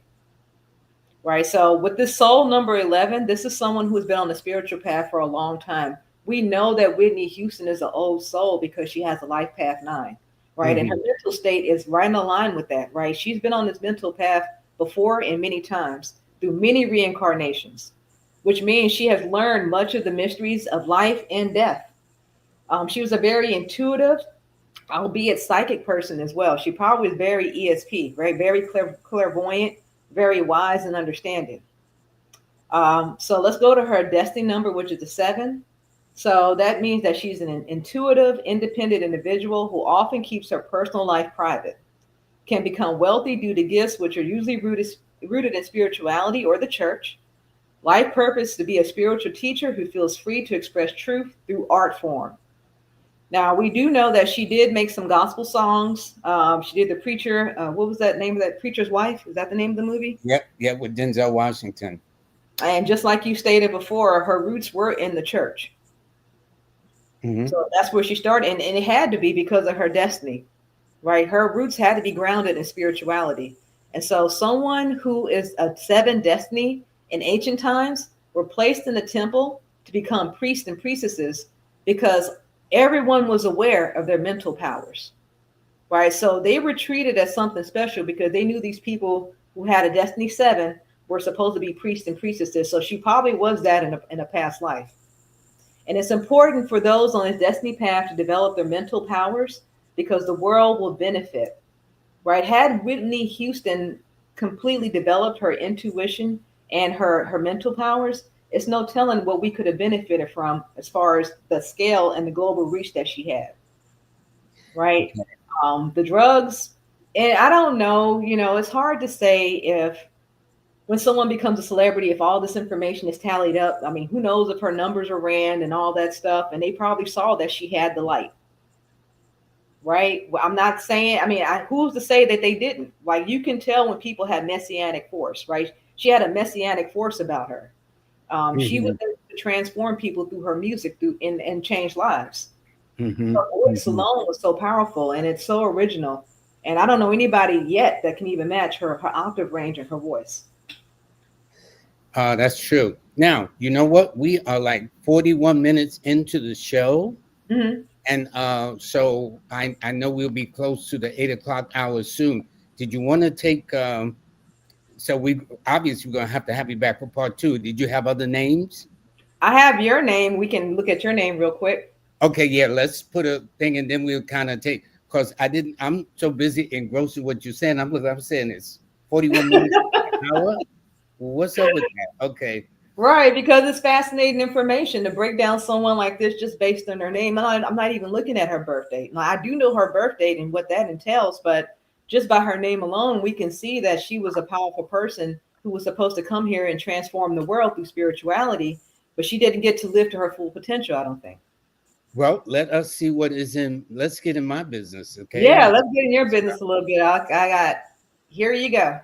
right? So with this soul number 11, this is someone who's been on the spiritual path for a long time. We know that Whitney Houston is an old soul because she has a life path 9, right? And her Mm-hmm. mental state is right in line with that, right? She's been on this mental path before and many times through many reincarnations, which means she has learned much of the mysteries of life and death. She was a very intuitive, albeit psychic person as well. She probably was very ESP, right? Very clairvoyant, very wise and understanding. So let's go to her destiny number, which is the 7. So that means that she's an intuitive, independent individual who often keeps her personal life private, can become wealthy due to gifts which are usually rooted in spirituality or the church. Life purpose to be a spiritual teacher who feels free to express truth through art form. Now, we do know that she did make some gospel songs. She did the preacher. What was that name of that preacher's wife? Is that the name of the movie? Yep. Yep. With Denzel Washington. And just like you stated before, her roots were in the church. Mm-hmm. So that's where she started. And it had to be because of her destiny, right? Her roots had to be grounded in spirituality. And so someone who is a 7 destiny in ancient times were placed in the temple to become priests and priestesses because everyone was aware of their mental powers, right? So they were treated as something special because they knew these people who had a destiny 7 were supposed to be priests and priestesses. So she probably was that in a past life. And it's important for those on this destiny path to develop their mental powers because the world will benefit, right? Had Whitney Houston completely developed her intuition and her mental powers, it's no telling what we could have benefited from as far as the scale and the global reach that she had, right? Okay. The drugs, and I don't know, it's hard to say if when someone becomes a celebrity, if all this information is tallied up. I mean, who knows if her numbers are ran and all that stuff, and they probably saw that she had the light. right? Well, I'm not saying, I mean, who's to say that they didn't? Like, you can tell when people have messianic force, right? She had a messianic force about her. She was Mm-hmm. able to transform people through her music and change lives. Mm-hmm. Her voice Mm-hmm. alone was so powerful and it's so original. And I don't know anybody yet that can even match her octave range and her voice. That's true. Now, you know what? We are like 41 minutes into the show. Hmm. And so I know we'll be close to the 8 o'clock hour soon. Did you want to take, so we obviously we're going to have you back for part two. Did you have other names? I have your name. We can look at your name real quick. Okay, yeah, let's put a thing and then we'll kind of take, because I'm so busy engrossing what you're saying. I'm saying it's 41 minutes an hour. What's up with that? Okay. Right, because it's fascinating information to break down someone like this just based on her name. I'm not even looking at her birth date. Now, I do know her birth date and what that entails, but just by her name alone, we can see that she was a powerful person who was supposed to come here and transform the world through spirituality, but she didn't get to live to her full potential, I don't think. Well, let us see what is in, let's get in my business, Yeah, okay? let's get in your business a little bit. I got, here you go.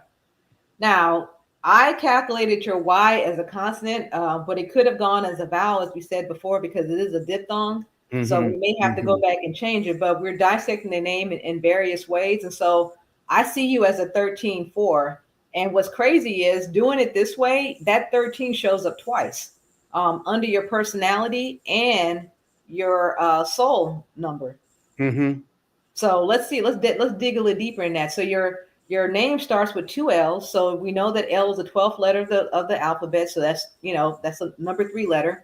Now, I calculated your Y as a consonant, but it could have gone as a vowel, as we said before, because it is a diphthong. So Mm-hmm. we may have to go Mm-hmm. back and change it, but we're dissecting the name in various ways. And so I see you as a 13-4. And what's crazy is doing it this way, that 13 shows up twice under your personality and your soul number. Mm-hmm. So let's see. Let's dig a little deeper in that. So your name starts with two L's. So we know that L is the 12th letter of the alphabet. So that's a number three letter.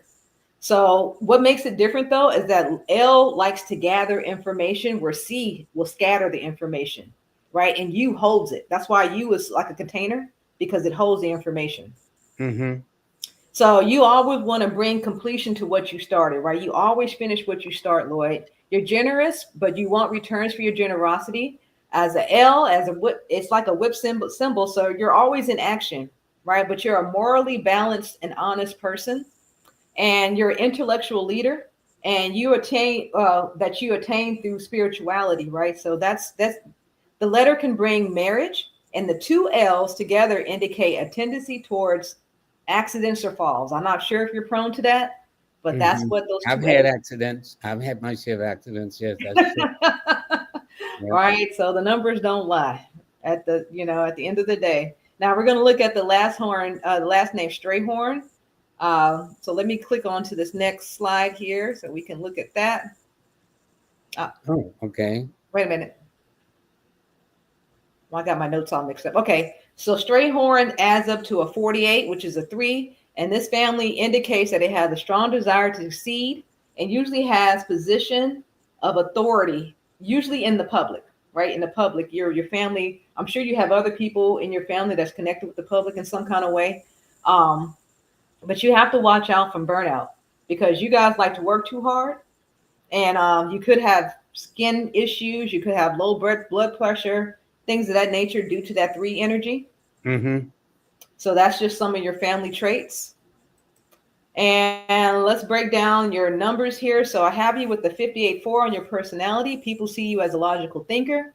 So what makes it different though is that L likes to gather information, where C will scatter the information, right? And U holds it. That's why U is like a container, because it holds the information. Mm-hmm. So you always want to bring completion to what you started, right? You always finish what you start, Lloyd. You're generous, but you want returns for your generosity. As a L, as a whip, it's like a whip symbol. So you're always in action, right? But you're a morally balanced and honest person, and you're an intellectual leader, and you attain through spirituality, right? So that's the letter can bring marriage, and the two L's together indicate a tendency towards accidents or falls. I'm not sure if you're prone to that, but that's Mm-hmm. what those I've two had L's. accidents. I've had my share of accidents. Yes, that's true. All Yep. right, so the numbers don't lie at the end of the day. Now we're going to look at the last name Strayhorn. So let me click on to this next slide here so we can look at that. Uh, Oh, okay. Wait a minute. Well, I got my notes all mixed up. Okay, so Strayhorn adds up to a 48, which is a 3, and this family indicates that it has a strong desire to succeed and usually has position of authority, usually in the public, right? In the public, your family. I'm sure you have other people in your family that's connected with the public in some kind of way, um, but you have to watch out from burnout, because you guys like to work too hard, and you could have skin issues, you could have low blood pressure, things of that nature due to that 3 energy. Mm-hmm. So that's just some of your family traits. And let's break down your numbers here. So I have you with the 58-4 on your personality. People see you as a logical thinker.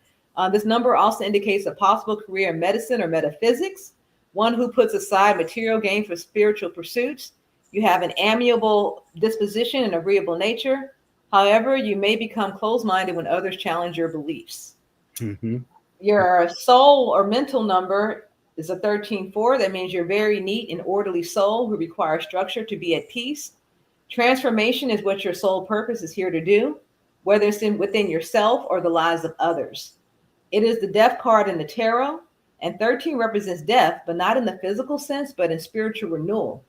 This number also indicates a possible career in medicine or metaphysics, one who puts aside material gain for spiritual pursuits. You have an amiable disposition and agreeable nature. However, you may become closed minded when others challenge your beliefs. Mm-hmm. Your soul or mental number is a 13-4. That means you're very neat and orderly soul who requires structure to be at peace. Transformation is what your soul purpose is here to do, whether it's within yourself or the lives of others. It is the death card in the tarot, and 13 represents death, but not in the physical sense, but in spiritual renewal.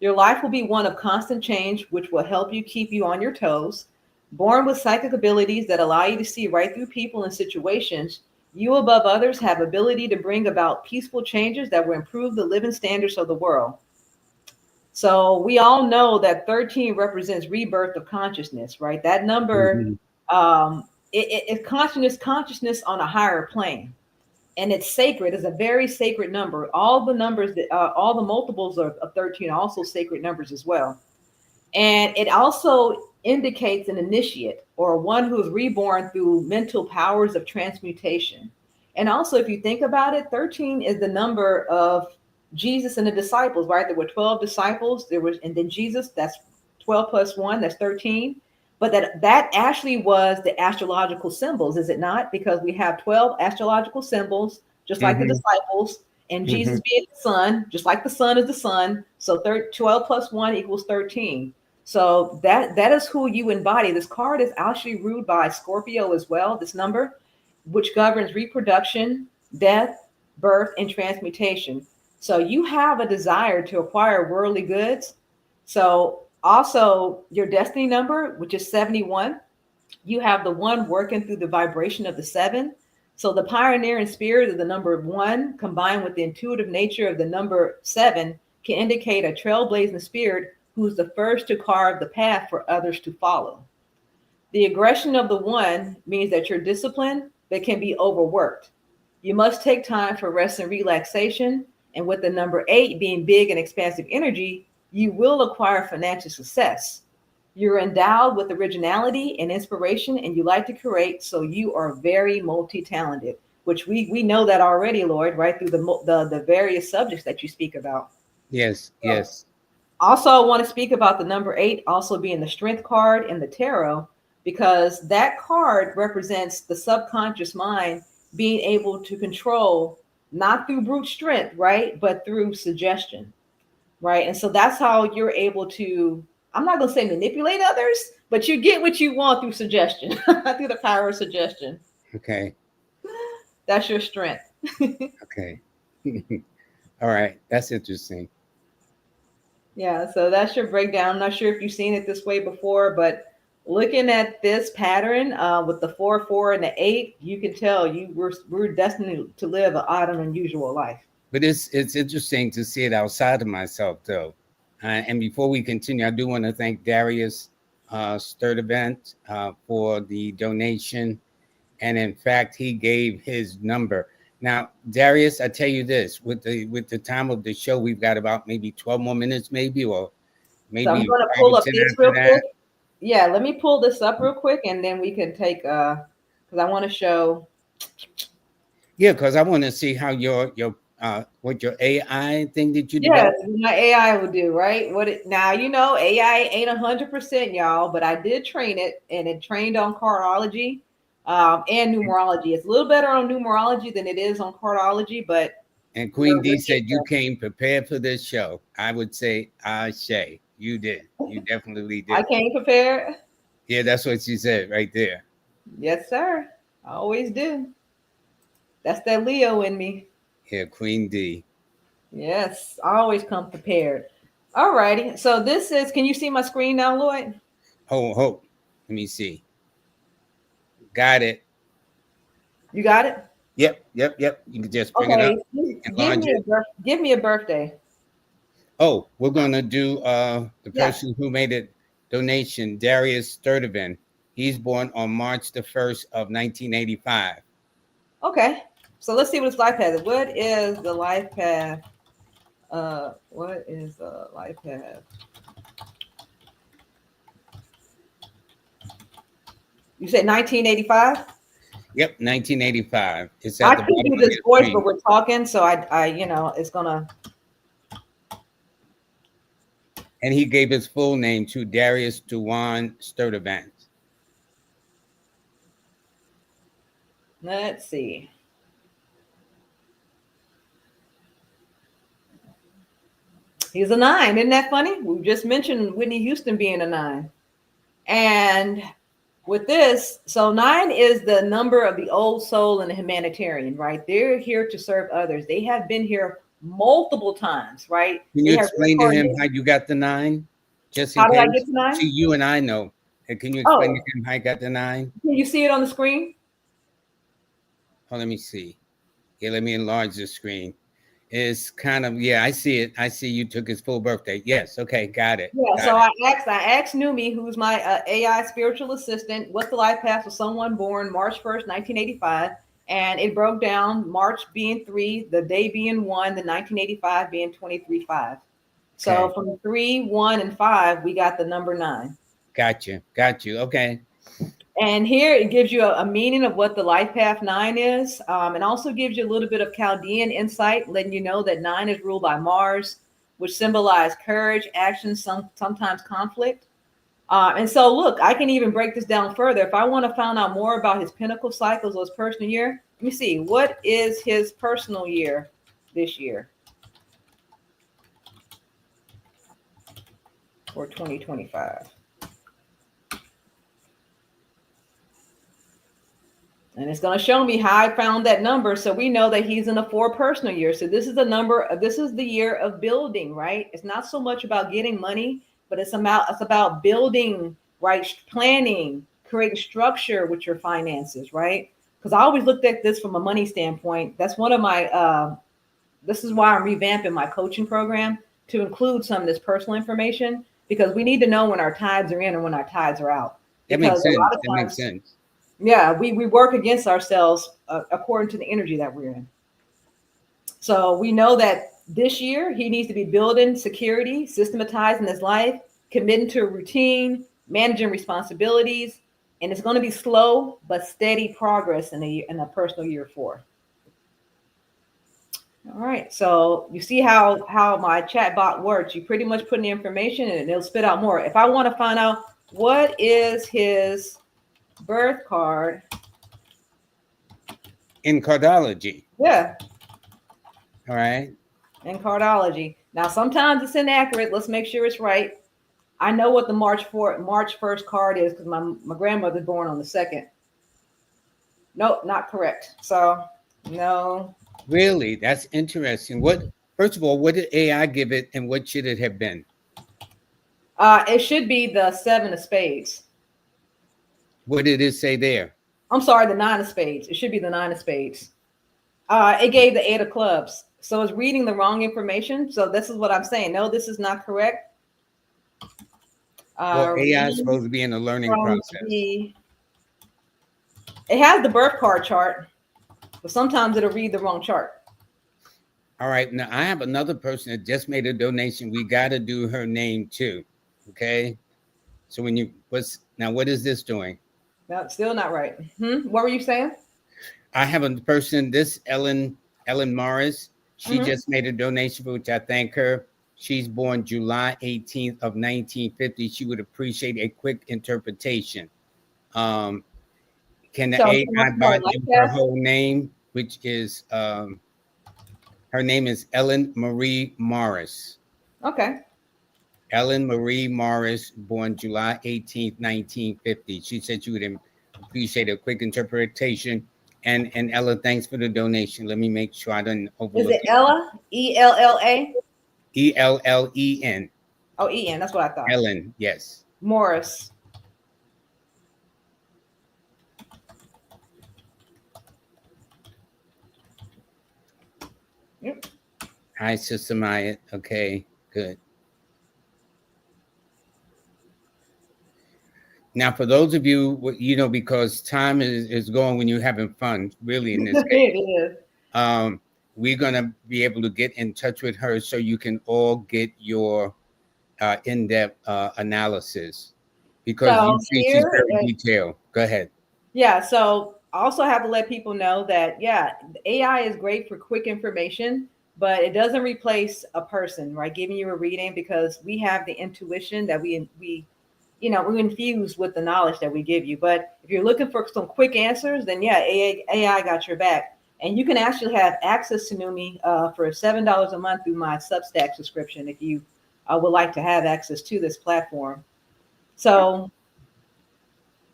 Your life will be one of constant change, which will help you keep you on your toes. Born with psychic abilities that allow you to see right through people and situations, you above others have ability to bring about peaceful changes that will improve the living standards of the world. So we all know that 13 represents rebirth of consciousness, right? That number, Mm-hmm. it's consciousness on a higher plane, and it's sacred. It's a very sacred number. All the numbers all the multiples of 13 are also sacred numbers as well. And it also indicates an initiate. or one who is reborn through mental powers of transmutation. And also, if you think about it, 13 is the number of Jesus and the disciples, right? There were 12 disciples, and then Jesus, that's 12 plus 1, that's 13. But that actually was the astrological symbols, is it not? Because we have 12 astrological symbols, just like the disciples, and Jesus being the sun, just like the sun is the sun. So 12 plus 1 equals 13. So that is who you embody. This card is actually ruled by Scorpio as well, this number, which governs reproduction, death, birth, and transmutation. So you have a desire to acquire worldly goods. So also your destiny number, which is 71, you have the one working through the vibration of the 7. So the pioneering spirit of the number 1 combined with the intuitive nature of the number 7 can indicate a trailblazing spirit who's the first to carve the path for others to follow. The aggression of the 1 means that you're disciplined but can be overworked. You must take time for rest and relaxation. And with the number 8 being big and expansive energy, you will acquire financial success. You're endowed with originality and inspiration, and you like to create, so you are very multi-talented, which we know that already, Lloyd, right through the various subjects that you speak about. Yes, yes. Also, I want to speak about the number 8 also being the strength card in the tarot, because that card represents the subconscious mind being able to control, not through brute strength, right, but through suggestion, right? And so that's how you're able to, I'm not going to say manipulate others, but you get what you want through suggestion, through the power of suggestion. Okay. That's your strength. Okay. All right. That's interesting. Yeah, so that's your breakdown. I'm not sure if you've seen it this way before, but looking at this pattern with the 4, 4, and the 8, you can tell we're destined to live an odd and unusual life. But it's interesting to see it outside of myself, though. And before we continue, I do want to thank Darius Sturdivant for the donation. And in fact, he gave his number. Now, Darius, I tell you this: with the time of the show, we've got about maybe 12 more minutes, maybe, or maybe. So I'm going to pull up this real quick. Yeah, let me pull this up real quick, and then we can take because I want to show. Yeah, because I want to see how your what your AI thing that you developed. Yes, my AI will do, right? Now, AI ain't 100%, y'all, but I did train it, and it trained on cardology and numerology. It's a little better on numerology than it is on cardology, but. And Queen D said you came prepared for this show. I would say, Shay, you did. You definitely did. I came prepared. Yeah, that's what she said right there. Yes, sir. I always do. That's that Leo in me. Yeah, Queen D. Yes, I always come prepared. All righty. So this is, can you see my screen now, Lloyd? Hold. Let me see. Got it. You got it? Yep. You can just bring it up. Give me a birthday. Oh, we're gonna do the person who made a donation, Darius Sturdivant. He's born on March the 1st of 1985. Okay. So let's see what his life path is. What is the life path? What is the life path? You said 1985? Yep, 1985. It's at I can do this voice, but we're talking, so I it's gonna. And he gave his full name to Darius Dewan Sturdivant. Let's see. He's a 9. Isn't that funny? We just mentioned Whitney Houston being a 9. And with this, so 9 is the number of the old soul and the humanitarian, right? They're here to serve others. They have been here multiple times, right? Can you explain to him how you got the 9? Just in how case. Did I get the 9? See, you and I know. Can you explain to him how you got the 9? Can you see it on the screen? Oh, let me see. Yeah, let me enlarge the screen. It's kind of, I see it. I see you took his full birthday. Yes. Okay. Got it. Yeah. So I asked Numi, who's my AI spiritual assistant, what's the life path for someone born March 1st, 1985. And it broke down March being 3, the day being 1, the 1985 being 23/5. So from 3, 1, and 5, we got the number 9. Got you. Okay. And here it gives you a meaning of what the life path 9 is, and also gives you a little bit of Chaldean insight, letting you know that 9 is ruled by Mars, which symbolize courage, action, sometimes conflict. And so, look, I can even break this down further. If I want to find out more about his pinnacle cycles or his personal year, let me see. What is his personal year this year for 2025? And it's going to show me how I found that number. So we know that he's in a 4 personal year. So this is the number. This is the year of building, right? It's not so much about getting money, but it's about building, right? Planning, creating structure with your finances, right? Because I always looked at this from a money standpoint. That's one of my, this is why I'm revamping my coaching program to include some of this personal information, because we need to know when our tides are in and when our tides are out. That Because makes sense. a lot of That makes times, sense. yeah, we work against ourselves according to the energy that we're in. So we know that this year he needs to be building security, systematizing his life, committing to a routine, managing responsibilities, and it's going to be slow but steady progress in a personal year 4. All right, so you see how my chat bot works. You pretty much put in the information and it'll spit out more. If I want to find out what is his birth card In cardology. Yeah. All right. In cardology. Now, sometimes it's inaccurate. Let's make sure it's right. I know what the March 1st card is because my grandmother's born on the 2nd. Nope, not correct. So, no. Really? That's interesting. First of all, what did AI give it and what should it have been? It should be the 7 of spades. What did it say there? I'm sorry, the 9 of spades. It should be the 9 of spades. It gave the 8 of clubs. So it's reading the wrong information. So this is what I'm saying. No, this is not correct. Well, AI is supposed to be in the learning process. It has the birth card chart, but sometimes it'll read the wrong chart. All right. Now, I have another person that just made a donation. We got to do her name too. Okay. So what is this doing? No, still not right. What were you saying? I have a person, this Ellen Morris. She just made a donation, for which I thank her. She's born July 18th of 1950. She would appreciate a quick interpretation. Can the AI bot do her whole name, which is her name is Ellen Marie Morris. Okay. Ellen Marie Morris, born July 18th, 1950. She said she would appreciate a quick interpretation. And Ella, thanks for the donation. Let me make sure I don't overlook it. Is it Ella? E-L-L-A? E-L-L-E-N. Oh, E-N. That's what I thought. Ellen, yes. Morris. Yep. Hi, Sister Maya. Okay, good. Now, for those of you, because time is going when you're having fun, really, in this case. It is. We're going to be able to get in touch with her so you can all get your in-depth analysis, because she's very detailed. Go ahead. Yeah, so I also have to let people know that, AI is great for quick information, but it doesn't replace a person, right? Giving you a reading, because we have the intuition that we infuse with the knowledge that we give you. But if you're looking for some quick answers, then AI got your back. And you can actually have access to Numi for $7 a month through my Substack subscription if you would like to have access to this platform. So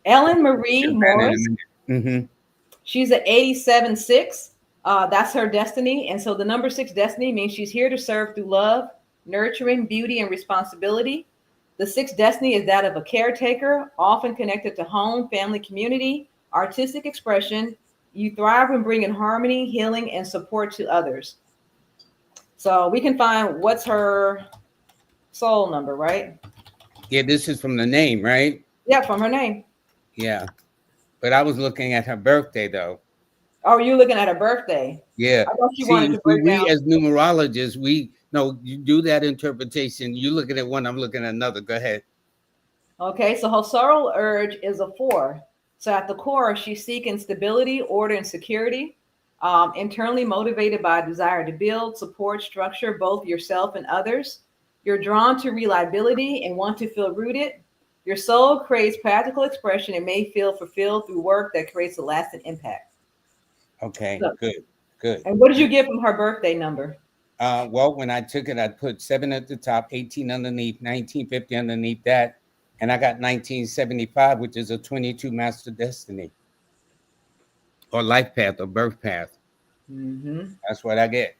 Ellen Marie Morris, she's at 87-6. That's her destiny. And so the number 6 destiny means she's here to serve through love, nurturing, beauty, and responsibility. The 6th destiny is that of a caretaker, often connected to home, family, community, artistic expression. You thrive when bringing harmony, healing, and support to others. So we can find what's her soul number, right? Yeah, this is from the name, right? Yeah, from her name. Yeah. But I was looking at her birthday, though. Oh, you're looking at her birthday? Yeah. I thought you wanted to break down. As numerologists, you do that interpretation. You're looking at one, I'm looking at another. Go ahead. Okay, so her soul urge is a 4. So at the core, she's seeking stability, order, and security. Internally motivated by a desire to build, support, structure both yourself and others. You're drawn to reliability and want to feel rooted. Your soul craves practical expression and may feel fulfilled through work that creates a lasting impact. Okay, So, good, good. and what did you get from her birthday number? Well, when I took it, I put 7 at the top, 18 underneath, 1950 underneath that, and I got 1975, which is a 22 master destiny or life path or birth path. Mm-hmm. That's what I get.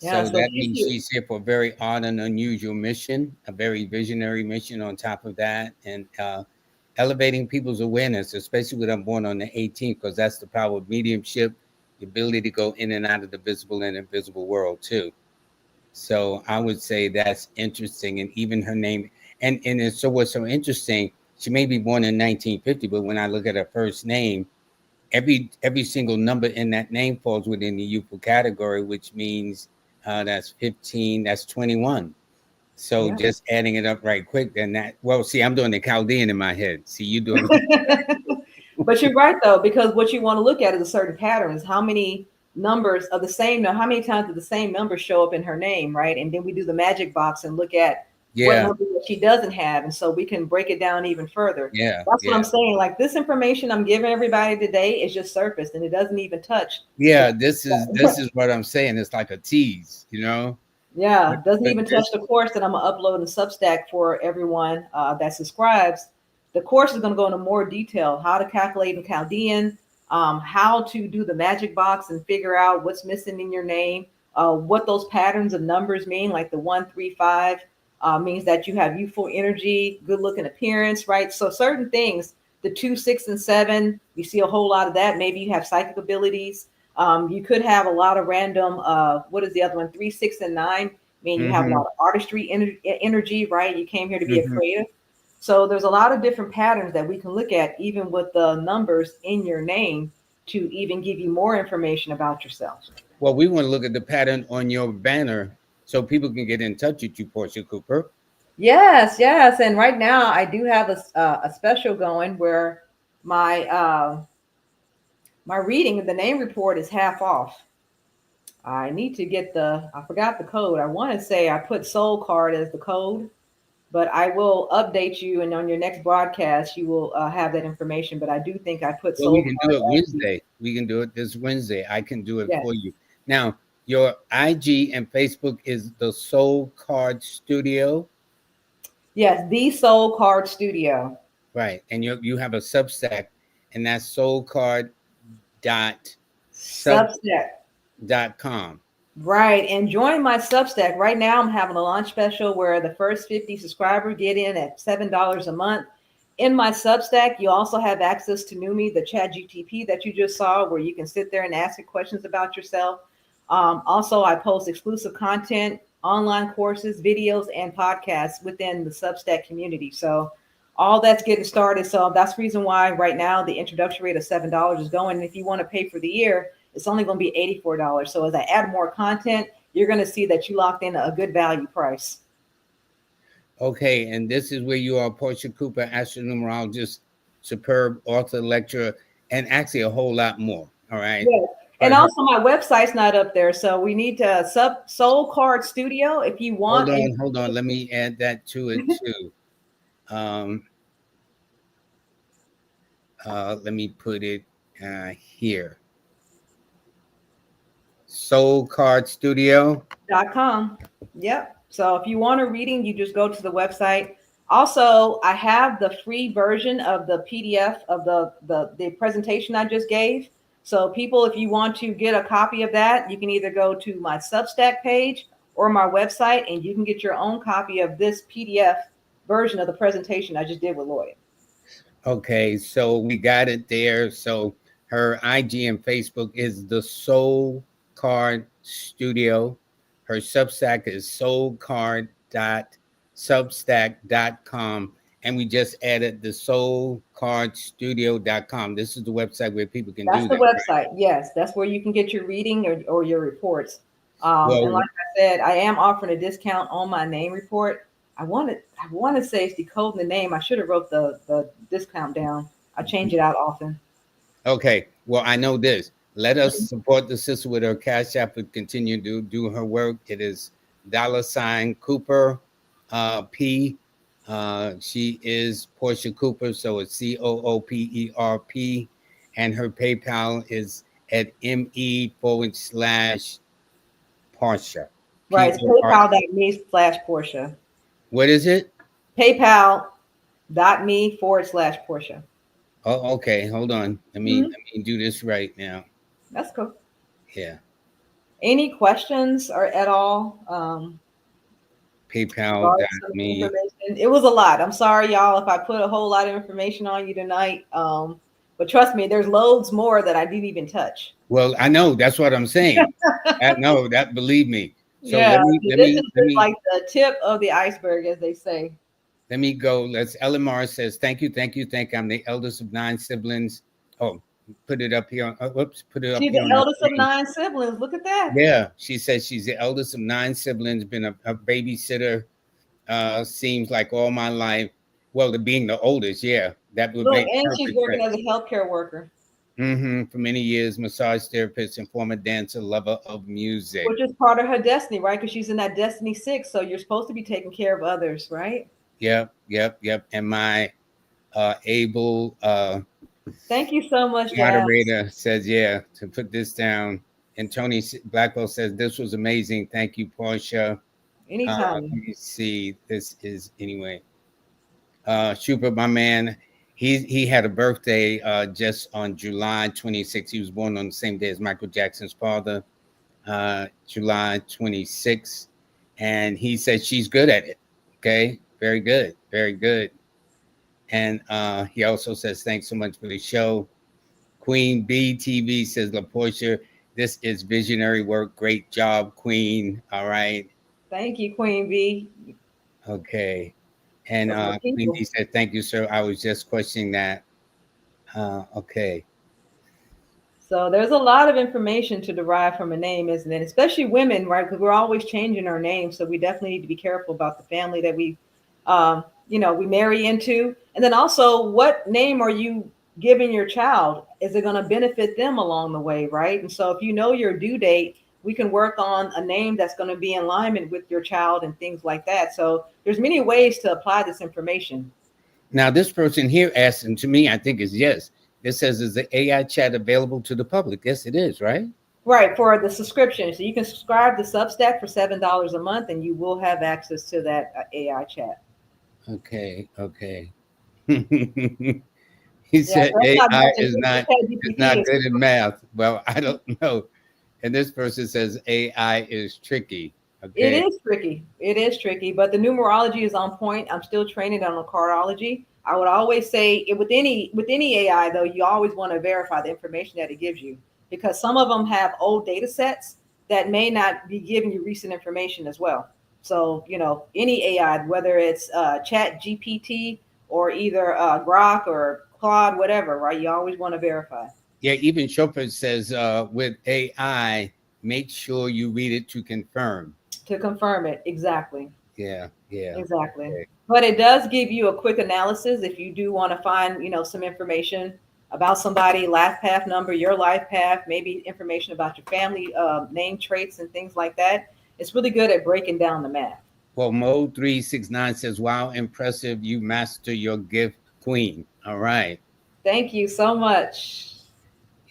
Yeah, So so that means she's here for a very odd and unusual mission, a very visionary mission on top of that, and elevating people's awareness, especially when I'm born on the 18th, because that's the power of mediumship, the ability to go in and out of the visible and invisible world too. So I would say that's interesting. And even her name, and it's so what's so interesting, she may be born in 1950, but when I look at her first name, every single number in that name falls within the youthful category, which means that's 15, that's 21. So yeah. just adding it up right quick, then that, well, see, I'm doing the Chaldean in my head. See, you doing But you're right though, because what you want to look at is a certain pattern is how many numbers of the same, how many times did the same number show up in her name, right? And then we do the magic box and look at what yeah, number that she doesn't have. And so we can break it down even further. yeah, That's what yeah. I'm saying. Like this information I'm giving everybody today is just surface and it doesn't even touch. Yeah, this is what I'm saying. It's like a tease, you know. Yeah, doesn't But even touch this, the course that I'm gonna upload in Substack for everyone that subscribes. The course is gonna go into more detail: how to calculate in Chaldean, how to do the magic box and figure out what's missing in your name, what those patterns of numbers mean, like the 135 means that you have youthful energy, good looking appearance, right? So certain things, the 2, 6, and 7, you see a whole lot of that. Maybe you have psychic abilities. You could have a lot of random, what is the other one? 3, 6, and 9. I mean, you have a mm-hmm, lot of artistry energy, right? You came here to be a mm-hmm. creative. So there's a lot of different patterns that we can look at, even with the numbers in your name, to even give you more information about yourself. Well, we want to look at the pattern on your banner so people can get in touch with you, Portia Cooper. Yes, yes. And right now, I do have a special going where my my reading, the name report is half off. I need to get I forgot the code. I want to say I put Soul Card as the code, but I will update you. And on your next broadcast, you will have that information. But I do think I put Well, we Soul can do Card it as the, Wednesday. We can do it this Wednesday. I can do it for yes, you. Now, your IG and Facebook is the Soul Card Studio, yes, the Soul Card Studio. right? And you have a Substack, and that's soulcard dot sub Substack. dot com. Right. And join my Substack. Right now, I'm having a launch special where the first 50 subscribers get in at $7 a month. In my Substack, you also have access to Numi, the chat GTP that you just saw, where you can sit there and ask questions about yourself. Also, I post exclusive content, online courses, videos, and podcasts within the Substack community. So all that's getting started. So that's the reason why right now the introductory rate of $7 is going. And if you want to pay for the year, it's only going to be $84. So as I add more content, you're going to see that you locked in a good value price. Okay, and this is where you are, Portia Cooper, Astro-Numerologist, superb author, lecturer, and actually a whole lot more. All right. Yes. And But also my website's not up there. So we need to Soul Card Studio if you want. hold on. Let me add that to it too. Um, let me put it here. Soul Card Studio. .com. Yep. So if you want a reading, you just go to the website. Also, I have the free version of the PDF of the presentation I just gave. So people, if you want to get a copy of that, you can either go to my Substack page or my website, and you can get your own copy of this PDF version of the presentation I just did with Lloyd. Okay, so we got it there. So her IG and Facebook is the Soul Card Studio. Her Substack is soulcard.substack.com. And we just added the soulcardstudio.com. This is the website where people can That's do the that. website. Yes, that's where you can get your reading or your reports. And Well, like I said, I am offering a discount on my name report. I want to say it's decoding the name. I should have wrote the discount down. I change it out often. Okay. Well, I know this. Let us support the sister with her Cash App and continue to do her work. It is $Cooper P. She is Portia Cooper, so it's COOPERP. And her PayPal is at ME/Portia. Right. It's POR. PayPal.me/Portia. What is it? PayPal.me/Portia. Oh, okay. Hold on. Mhm. Let me do this right now. That's cool. Yeah. Any questions or at all? Regarding some PayPal.me. information. It was a lot. I'm sorry, y'all, if I put a whole lot of information on you tonight. But trust me, there's loads more that I didn't even touch. Well, I know that's what I'm saying. No, that believe me. So Yeah, this is let just me like the tip of the iceberg, as they say. let me go. Let's LMR says thank you, thank you, thank you. I'm the eldest of 9 siblings. Oh, put it up here on whoops, put it up She's here the on the eldest of screen. 9 siblings. Look at that. Yeah, she says she's the eldest of 9 siblings, been a babysitter, seems like all my life. Well, to being the oldest, yeah, that would Look, make and she's perfect working as sense. a healthcare worker, For many years, massage therapist and former dancer, lover of music. which is part of her destiny, right? Because she's in that destiny 6, so you're supposed to be taking care of others, right? Yep, yep, yep. And my able Thank you so much, Jazz. moderator says, yeah, to put this down. And Tony Blackwell says, this was amazing. Thank you, Portia. Let Anytime. me see. This is anyway. Schubert, my man, he had a birthday just on July 26th. He was born on the same day as Michael Jackson's father, July 26th. And he said she's good at it. Okay. Very good. Very good. And he also says, thanks so much for the show. Queen B TV says, La Portia, this is visionary work. Great job, Queen. All right. Thank you, Queen B. Okay. And Those are my Queen D people. said, thank you, sir. I was just questioning that. Okay. So there's a lot of information to derive from a name, isn't it? Especially women, right? Because we're always changing our names, so we definitely need to be careful about the family that we marry into, and then also what name are you giving your child? Is it going to benefit them along the way, right? And so if you know your due date, we can work on a name that's going to be in alignment with your child and things like that. So there's many ways to apply this information. Now, this person here asked, and to me, I think is yes. It says, is the AI chat available to the public? Yes, it is, right? Right, for the subscription. So you can subscribe to Substack for $7 a month, and you will have access to that AI chat. Okay, okay. He Yeah, said that's not AI much until is ChatGPT not is. good in math. Well, I don't know. And this person says AI is tricky. It Okay. is tricky. It is tricky, but the numerology is on point. I'm still training on the cardology. I would always say with any AI though, you always want to verify the information that it gives you because some of them have old data sets that may not be giving you recent information as well. So any AI, whether it's Chat GPT or either Grok or Claude, whatever, right? You always want to verify Yeah, even Chopin says with AI, make sure you read it to confirm. to confirm it exactly. Yeah, yeah. Exactly. Okay. But it does give you a quick analysis if you do want to find, some information about somebody, life path number, your life path, maybe information about your family, name traits and things like that. It's really good at breaking down the math. Well, Mode 369 says, wow, impressive. You master your gift, Queen. All right. Thank you so much.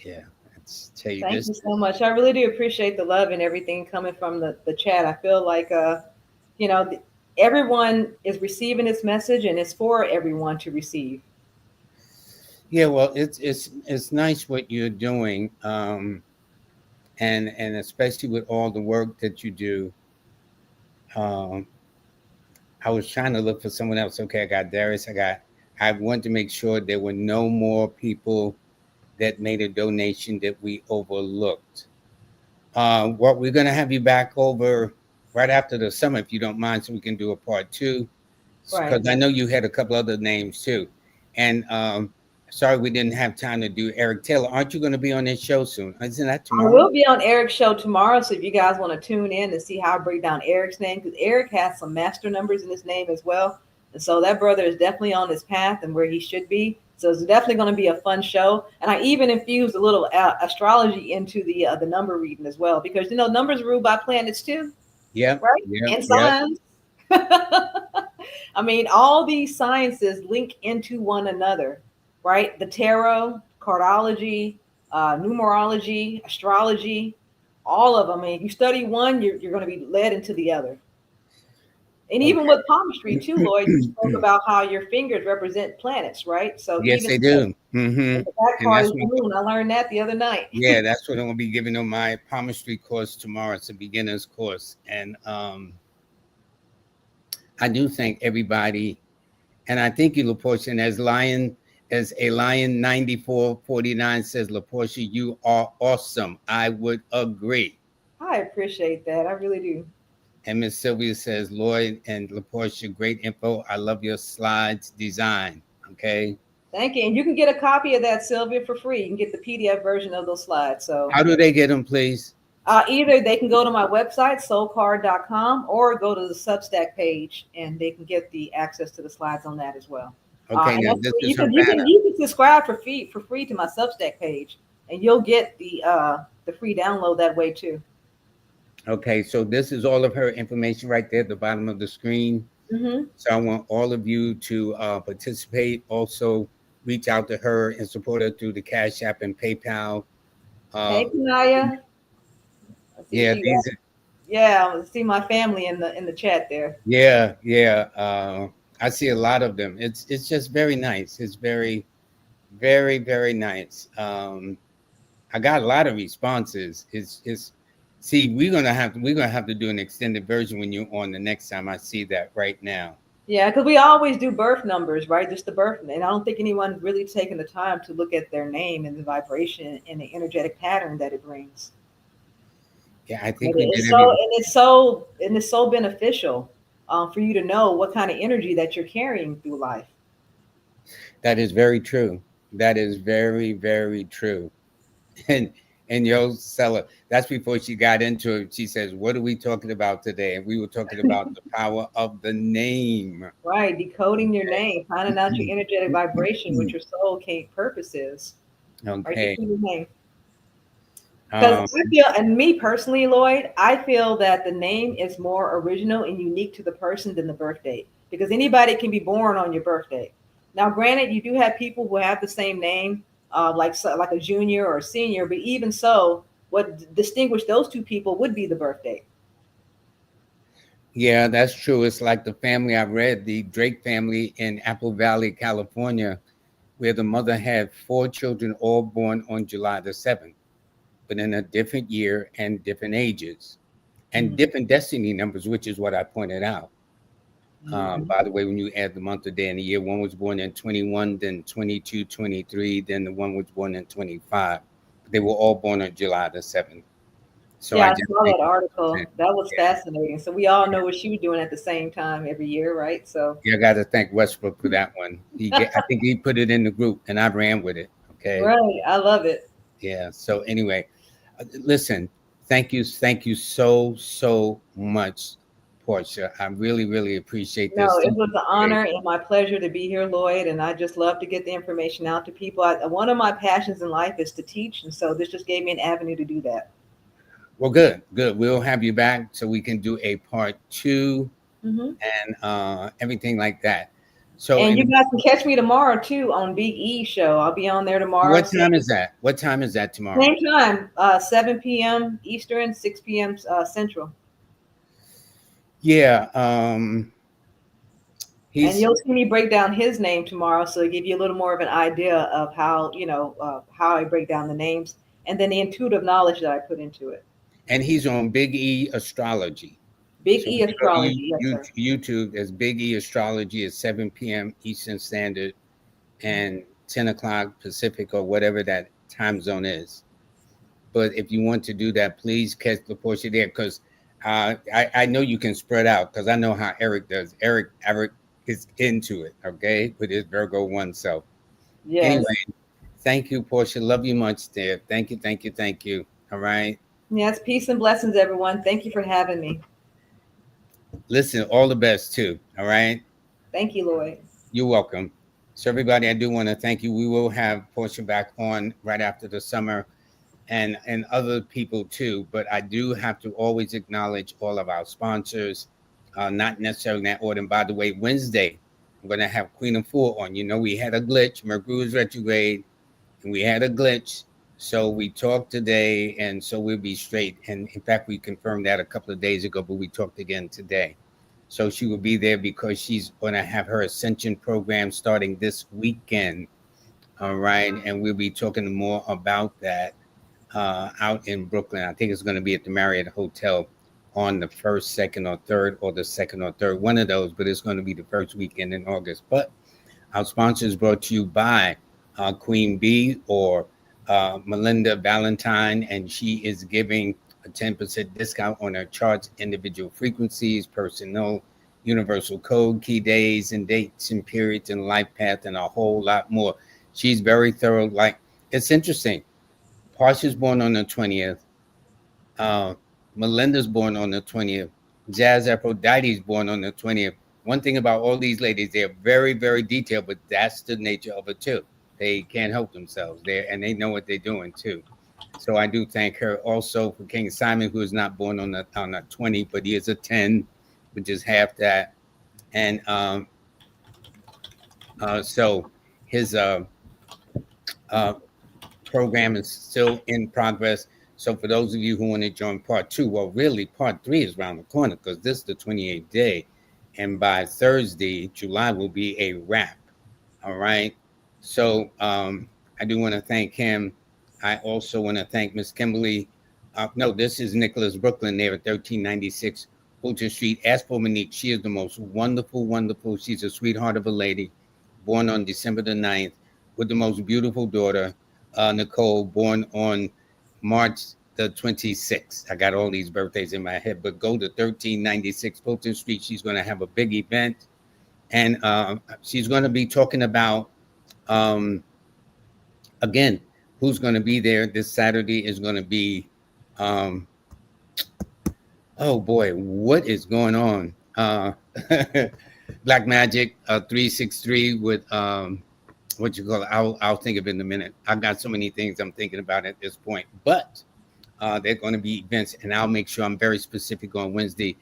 Yeah. Let's tell you Thank this. you so much. I really do appreciate the love and everything coming from the chat. I feel like, you know, th- everyone is receiving this message and it's for everyone to receive. Yeah, well, it's nice what you're doing. And especially with all the work that you do. Um, I was trying to look for someone else. Okay, I got Darius. I want to make sure there were no more people that made a donation that we overlooked. What we're gonna have you back over right after the summer, if you don't mind, so we can do a part 2. Right. Because I know you had a couple other names too. And sorry we didn't have time to do Eric Taylor. Aren't you going to be on this show soon? Isn't that I tomorrow? will be on Eric's show tomorrow. So if you guys want to tune in to see how I break down Eric's name, because Eric has some master numbers in his name as well. And so that brother is definitely on his path and where he should be. So it's definitely going to be a fun show. And I even infused a little astrology into the number reading as well, because numbers are ruled by planets too, Yep, right? yep, And yep. signs. I mean, all these sciences link into one another, right? The tarot, cardology, numerology, astrology, all of them. I mean, if you study one, you're going to be led into the other. And even with palmistry too, Lloyd, you spoke Okay. about how your fingers represent planets, right? So Yes, even they do. Hmm. and the back And part that's is the what, moon. I learned that the other night. yeah, that's what I'm gonna be giving on my palmistry course tomorrow. It's a beginner's course, and I do thank everybody, and I thank you, LaPortia. And as a lion 9449 says, LaPortia, you are awesome. I would agree. I appreciate that. I really do. And Miss Sylvia says, Lloyd and LaPortia, great info. I love your slides design. Okay. Thank you. And you can get a copy of that, Sylvia, for free. You can get the PDF version of those slides. So How do they get them, please? either they can go to my website, soulcard.com, or go to the Substack page and they can get the access to the slides on that as well. Okay, And now that's this free. is You can Havana. subscribe for free to my Substack page, and you'll get the free download that way too. Okay, so this is all of her information right there at the bottom of the screen. Mm-hmm. So I want all of you to participate. Also, reach out to her and support her through the Cash App and PayPal. Hey, Uh, Kanaya. I see yeah, you. these. Are, Yeah, I see my family in the chat there. yeah, yeah. I see a lot of them. It's just very nice. It's very, very, very nice. I got a lot of responses. It's. See, we're gonna have to do an extended version when you're on the next time. I see that right now. Yeah, because we always do birth numbers, right? Just the birth, and I don't think anyone really taken the time to look at their name and the vibration and the energetic pattern that it brings. Yeah, I And think we did it's so every. and it's so and it's so beneficial for you to know what kind of energy that you're carrying through life. That is very true. That is very, very true. And yo, Stella, that's before she got into it. She says, "What are we talking about today?" And we were talking about the power of the name. Right, decoding your name, finding out your energetic vibration, what your soul purpose is. Right, Okay. decoding your name. Because Um, I feel, and me personally, Lloyd, I feel that the name is more original and unique to the person than the birth date. Because anybody can be born on your birthday. Now, granted, you do have people who have the same name, like a junior or a senior, but even so, what distinguished those two people would be the birth date. yeah, that's true. It's like the family I read, the Drake family in Apple Valley, California, where the mother had 4 children, all born on July the 7th, but in a different year and different ages and Mhm. different destiny numbers, which is what I pointed out. Mhm. By the way, when you add the month, the day, and the year, one was born in 21, then 22, 23, then the one was born in 25. They were all born on July the 7th. So I Yeah, I just saw think, that article. That was yeah, fascinating. So we all know what she was doing at the same time every year, right? So yeah, I got to thank Westbrook for that one. I think he put it in the group, and I ran with it. Okay, right, I love it. yeah. So anyway, listen, thank you so much, Portia. I really, really appreciate No, this. it was an honor and my pleasure to be here, Lloyd. And I just love to get the information out to people. One of my passions in life is to teach. And so this just gave me an avenue to do that. Well, good, good. We'll have you back so we can do a part 2 Hmm. and everything like that. So, And you guys can catch me tomorrow, too, on Big E Show. I'll be on there tomorrow. what time is that? What time is that tomorrow? Same time, 7 p.m. Eastern, 6 p.m. Central. Yeah, And he's you'll see me break down his name tomorrow. So to give you a little more of an idea of how, how I break down the names and then the intuitive knowledge that I put into it. and he's on Big E Astrology. Big So when E you go to Astrology. Yes, sir. YouTube, there's Big E Astrology at 7 p.m. Eastern Standard and 10 o'clock Pacific or whatever that time zone is. But if you want to do that, please catch the portion there because I know you can spread out because I know how Eric does. Eric is into it, okay, with his Virgo 1 self. Anyway, Yes. thank you, Portia. Love you much, dear. Thank you, thank you, thank you. All right. Yes. Peace and blessings, everyone. Thank you for having me. Listen, all the best too. All right. Thank you, Lloyd. You're welcome. So everybody, I do want to thank you. We will have Portia back on right after the summer, and other people too. But I do have to always acknowledge all of our sponsors, not necessarily in that order. And by the way, Wednesday, I'm going to have Queen of Four on. You know, we had a glitch. Mercury was retrograde, and we had a glitch. So we talked today, and so we'll be straight. And in fact, we confirmed that a couple of days ago, but we talked again today. So she will be there because she's going to have her Ascension program starting this weekend. All right. And we'll be talking more about that out in Brooklyn. I think it's going to be at the Marriott Hotel on the first, second, or third, or the second or third, one of those, but it's going to be the first weekend in August. But our sponsor is brought to you by Queen Bee or Melinda Valentine, and she is giving a 10% discount on her charts, individual frequencies, personal, universal code, key days and dates and periods and life path, and a whole lot more. She's very thorough. Like, it's interesting. Portia's born on the 20th. Melinda's born on the 20th. Jazz Aphrodite's born on the 20th. One thing about all these ladies, they're very, very detailed, but that's the nature of it too. They can't help themselves there, and they know what they're doing too. So I do thank her also for King Simon, who is not born on the 20, but he is a 10, which is half that. And so his program is still in progress. So for those of you who want to join part 2, well, really part 3 is around the corner because this is the 28th day. And by Thursday, July will be a wrap. All right. So I do want to thank him. I also want to thank Miss Kimberly. No, this is Nicholas Brooklyn there at 1396 Porcha Street. Ask for Monique. She is the most wonderful. She's a sweetheart of a lady, born on December the 9th, with the most beautiful daughter, Nicole, born on March the 26th. I got all these birthdays in my head, but go to 1396 Fulton Street. She's going to have a big event, and she's going to be talking about, again, who's going to be there. This Saturday is going to be, oh boy, what is going on? Black Magic 363 with what you call it. I'll think of it in a minute. I've got so many things I'm thinking about at this point, but they're going to be events, and I'll make sure I'm very specific on Wednesday.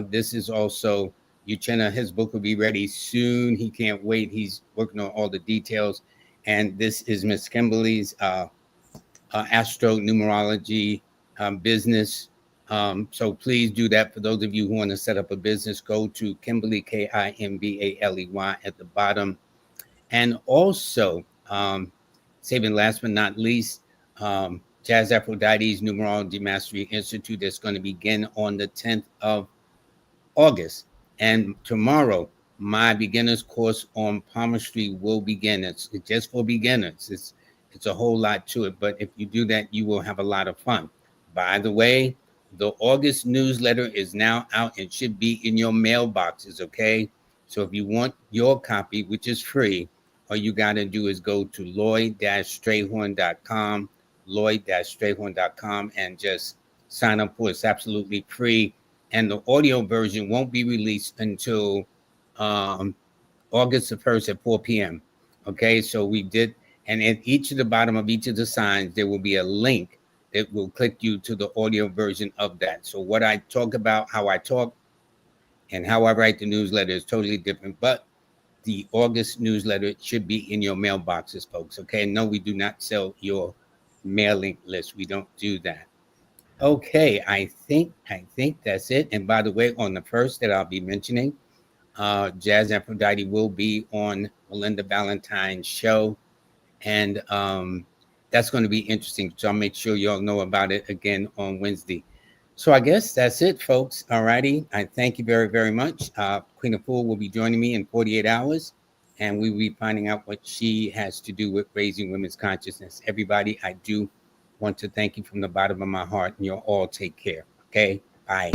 This is also Uchenna. His book will be ready soon. He can't wait. He's working on all the details. And this is Miss Kimberly's Astro-Numerology business. So please do that. For those of you who want to set up a business, go to Kimberly, Kimbaley at the bottom. And also, saving last but not least, Jazz Aphrodite's Numerology Mastery Institute that's going to begin on the 10th of August. And tomorrow, my beginner's course on palmistry will begin. It's just for beginners. It's a whole lot to it. But if you do that, you will have a lot of fun. By the way, the August newsletter is now out and should be in your mailboxes, okay? So if you want your copy, which is free, all you got to do is go to Lloyd-Strayhorn.com, Lloyd-Strayhorn.com, and just sign up for it. It's absolutely free. And the audio version won't be released until August the 1st at 4 p.m. Okay, so we did, and at each of the bottom of each of the signs, there will be a link that will click you to the audio version of that. So what I talk about, how I talk, and how I write the newsletter is totally different, but the August newsletter should be in your mailboxes, folks. Okay, no, we do not sell your mailing list. We don't do that. Okay, I think that's it. And by the way, on the first that I'll be mentioning, Jazz Aphrodite will be on Melinda Valentine's show, and that's going to be interesting. So I'll make sure y'all know about it again on Wednesday. So I guess that's it, folks. All righty. I thank you very, very much. Queen of Fool will be joining me in 48 hours, and we will be finding out what she has to do with raising women's consciousness. Everybody, I do want to thank you from the bottom of my heart, and you'll all take care. Okay? Bye.